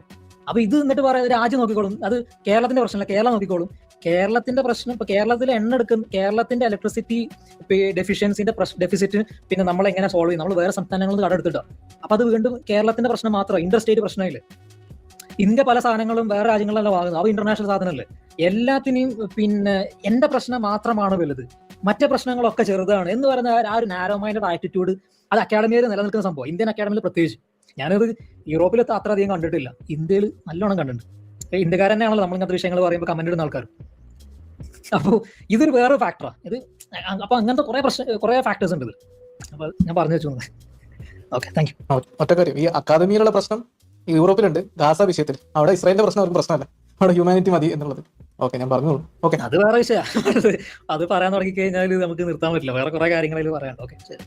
അപ്പൊ ഇത് എന്നിട്ട് പറയുന്നത് രാജ്യം നോക്കിക്കോളും, അത് കേരളത്തിന്റെ പ്രശ്നമല്ല, കേരളം നോക്കിക്കോളും. കേരളത്തിന്റെ പ്രശ്നം ഇപ്പൊ കേരളത്തിലെ കേരളത്തിന്റെ ഇലക്ട്രിസിറ്റി ഡെഫിഷ്യൻസിന്റെ ഡെഫിസിറ്റ് പിന്നെ നമ്മൾ എങ്ങനെ സോൾവ് ചെയ്യും? നമ്മൾ വേറെ സംസ്ഥാനങ്ങളിൽ നിന്ന് കടമെടുത്തിട്ടാ. അപ്പൊ അത് വീണ്ടും കേരളത്തിന്റെ പ്രശ്നം മാത്രമാണ്, ഇന്റർ സ്റ്റേറ്റ് പ്രശ്നമില്ലേ? ഇന്ത്യ പല സാധനങ്ങളും വേറെ രാജ്യങ്ങളിലല്ല വാങ്ങുന്നത്, അവ ഇന്റർനാഷണൽ സാധനമല്ലേ? എല്ലാത്തിനെയും പിന്നെ എന്റെ പ്രശ്നം മാത്രമാണ് വലുത്, മറ്റേ പ്രശ്നങ്ങളൊക്കെ ചെറുതാണ് എന്ന് പറയുന്ന ആ ഒരു നാരോ മൈൻഡഡ് ആറ്റിറ്റ്യൂഡ് അത് അക്കാഡമിയിൽ നിലനിൽക്കുന്ന സംഭവം. ഇന്ത്യൻ അക്കാഡമിയിൽ പ്രത്യേകിച്ച്. ഞാനത് യൂറോപ്പിൽ അത്ര അധികം കണ്ടിട്ടില്ല, ഇന്ത്യയിൽ നല്ലോണം കണ്ടിട്ടുണ്ട്. ഇന്ത്യക്കാരനെയാണല്ലോ നമ്മൾ ഇങ്ങനത്തെ വിഷയങ്ങൾ പറയുമ്പോൾ കമന്റ് ഇടുന്ന ആൾക്കാർ. അപ്പോൾ ഇതൊരു വേറെ ഫാക്ടറാണ് ഇത്. അപ്പൊ അങ്ങനത്തെ കുറെ ഫാക്ടേഴ്സ് ഉണ്ട് ഇതിൽ. അപ്പൊ ഞാൻ പറഞ്ഞു വെച്ചു. Okay, thank you. ഒറ്റ കാര്യം, ഈ അക്കാദമിയിലുള്ള പ്രശ്നം യൂറോപ്പിലുണ്ട്, ഗാസ വിഷയത്തിൽ. അവിടെ ഇസ്രായേലിന്റെ പ്രശ്നം അവർക്ക് പ്രശ്നമല്ല, അവിടെ ഹ്യൂമാനിറ്റി മതി എന്നുള്ളത്. ഓക്കെ, ഞാൻ പറഞ്ഞോളൂ. ഓക്കെ, അത് വേറെ വിഷയമാണ്. അത് പറയാൻ തുടങ്ങി കഴിഞ്ഞാൽ നമുക്ക് നിർത്താൻ പറ്റില്ല. വേറെ കുറെ കാര്യങ്ങളിൽ പറയാനുണ്ട്. ഓക്കെ, ശരി.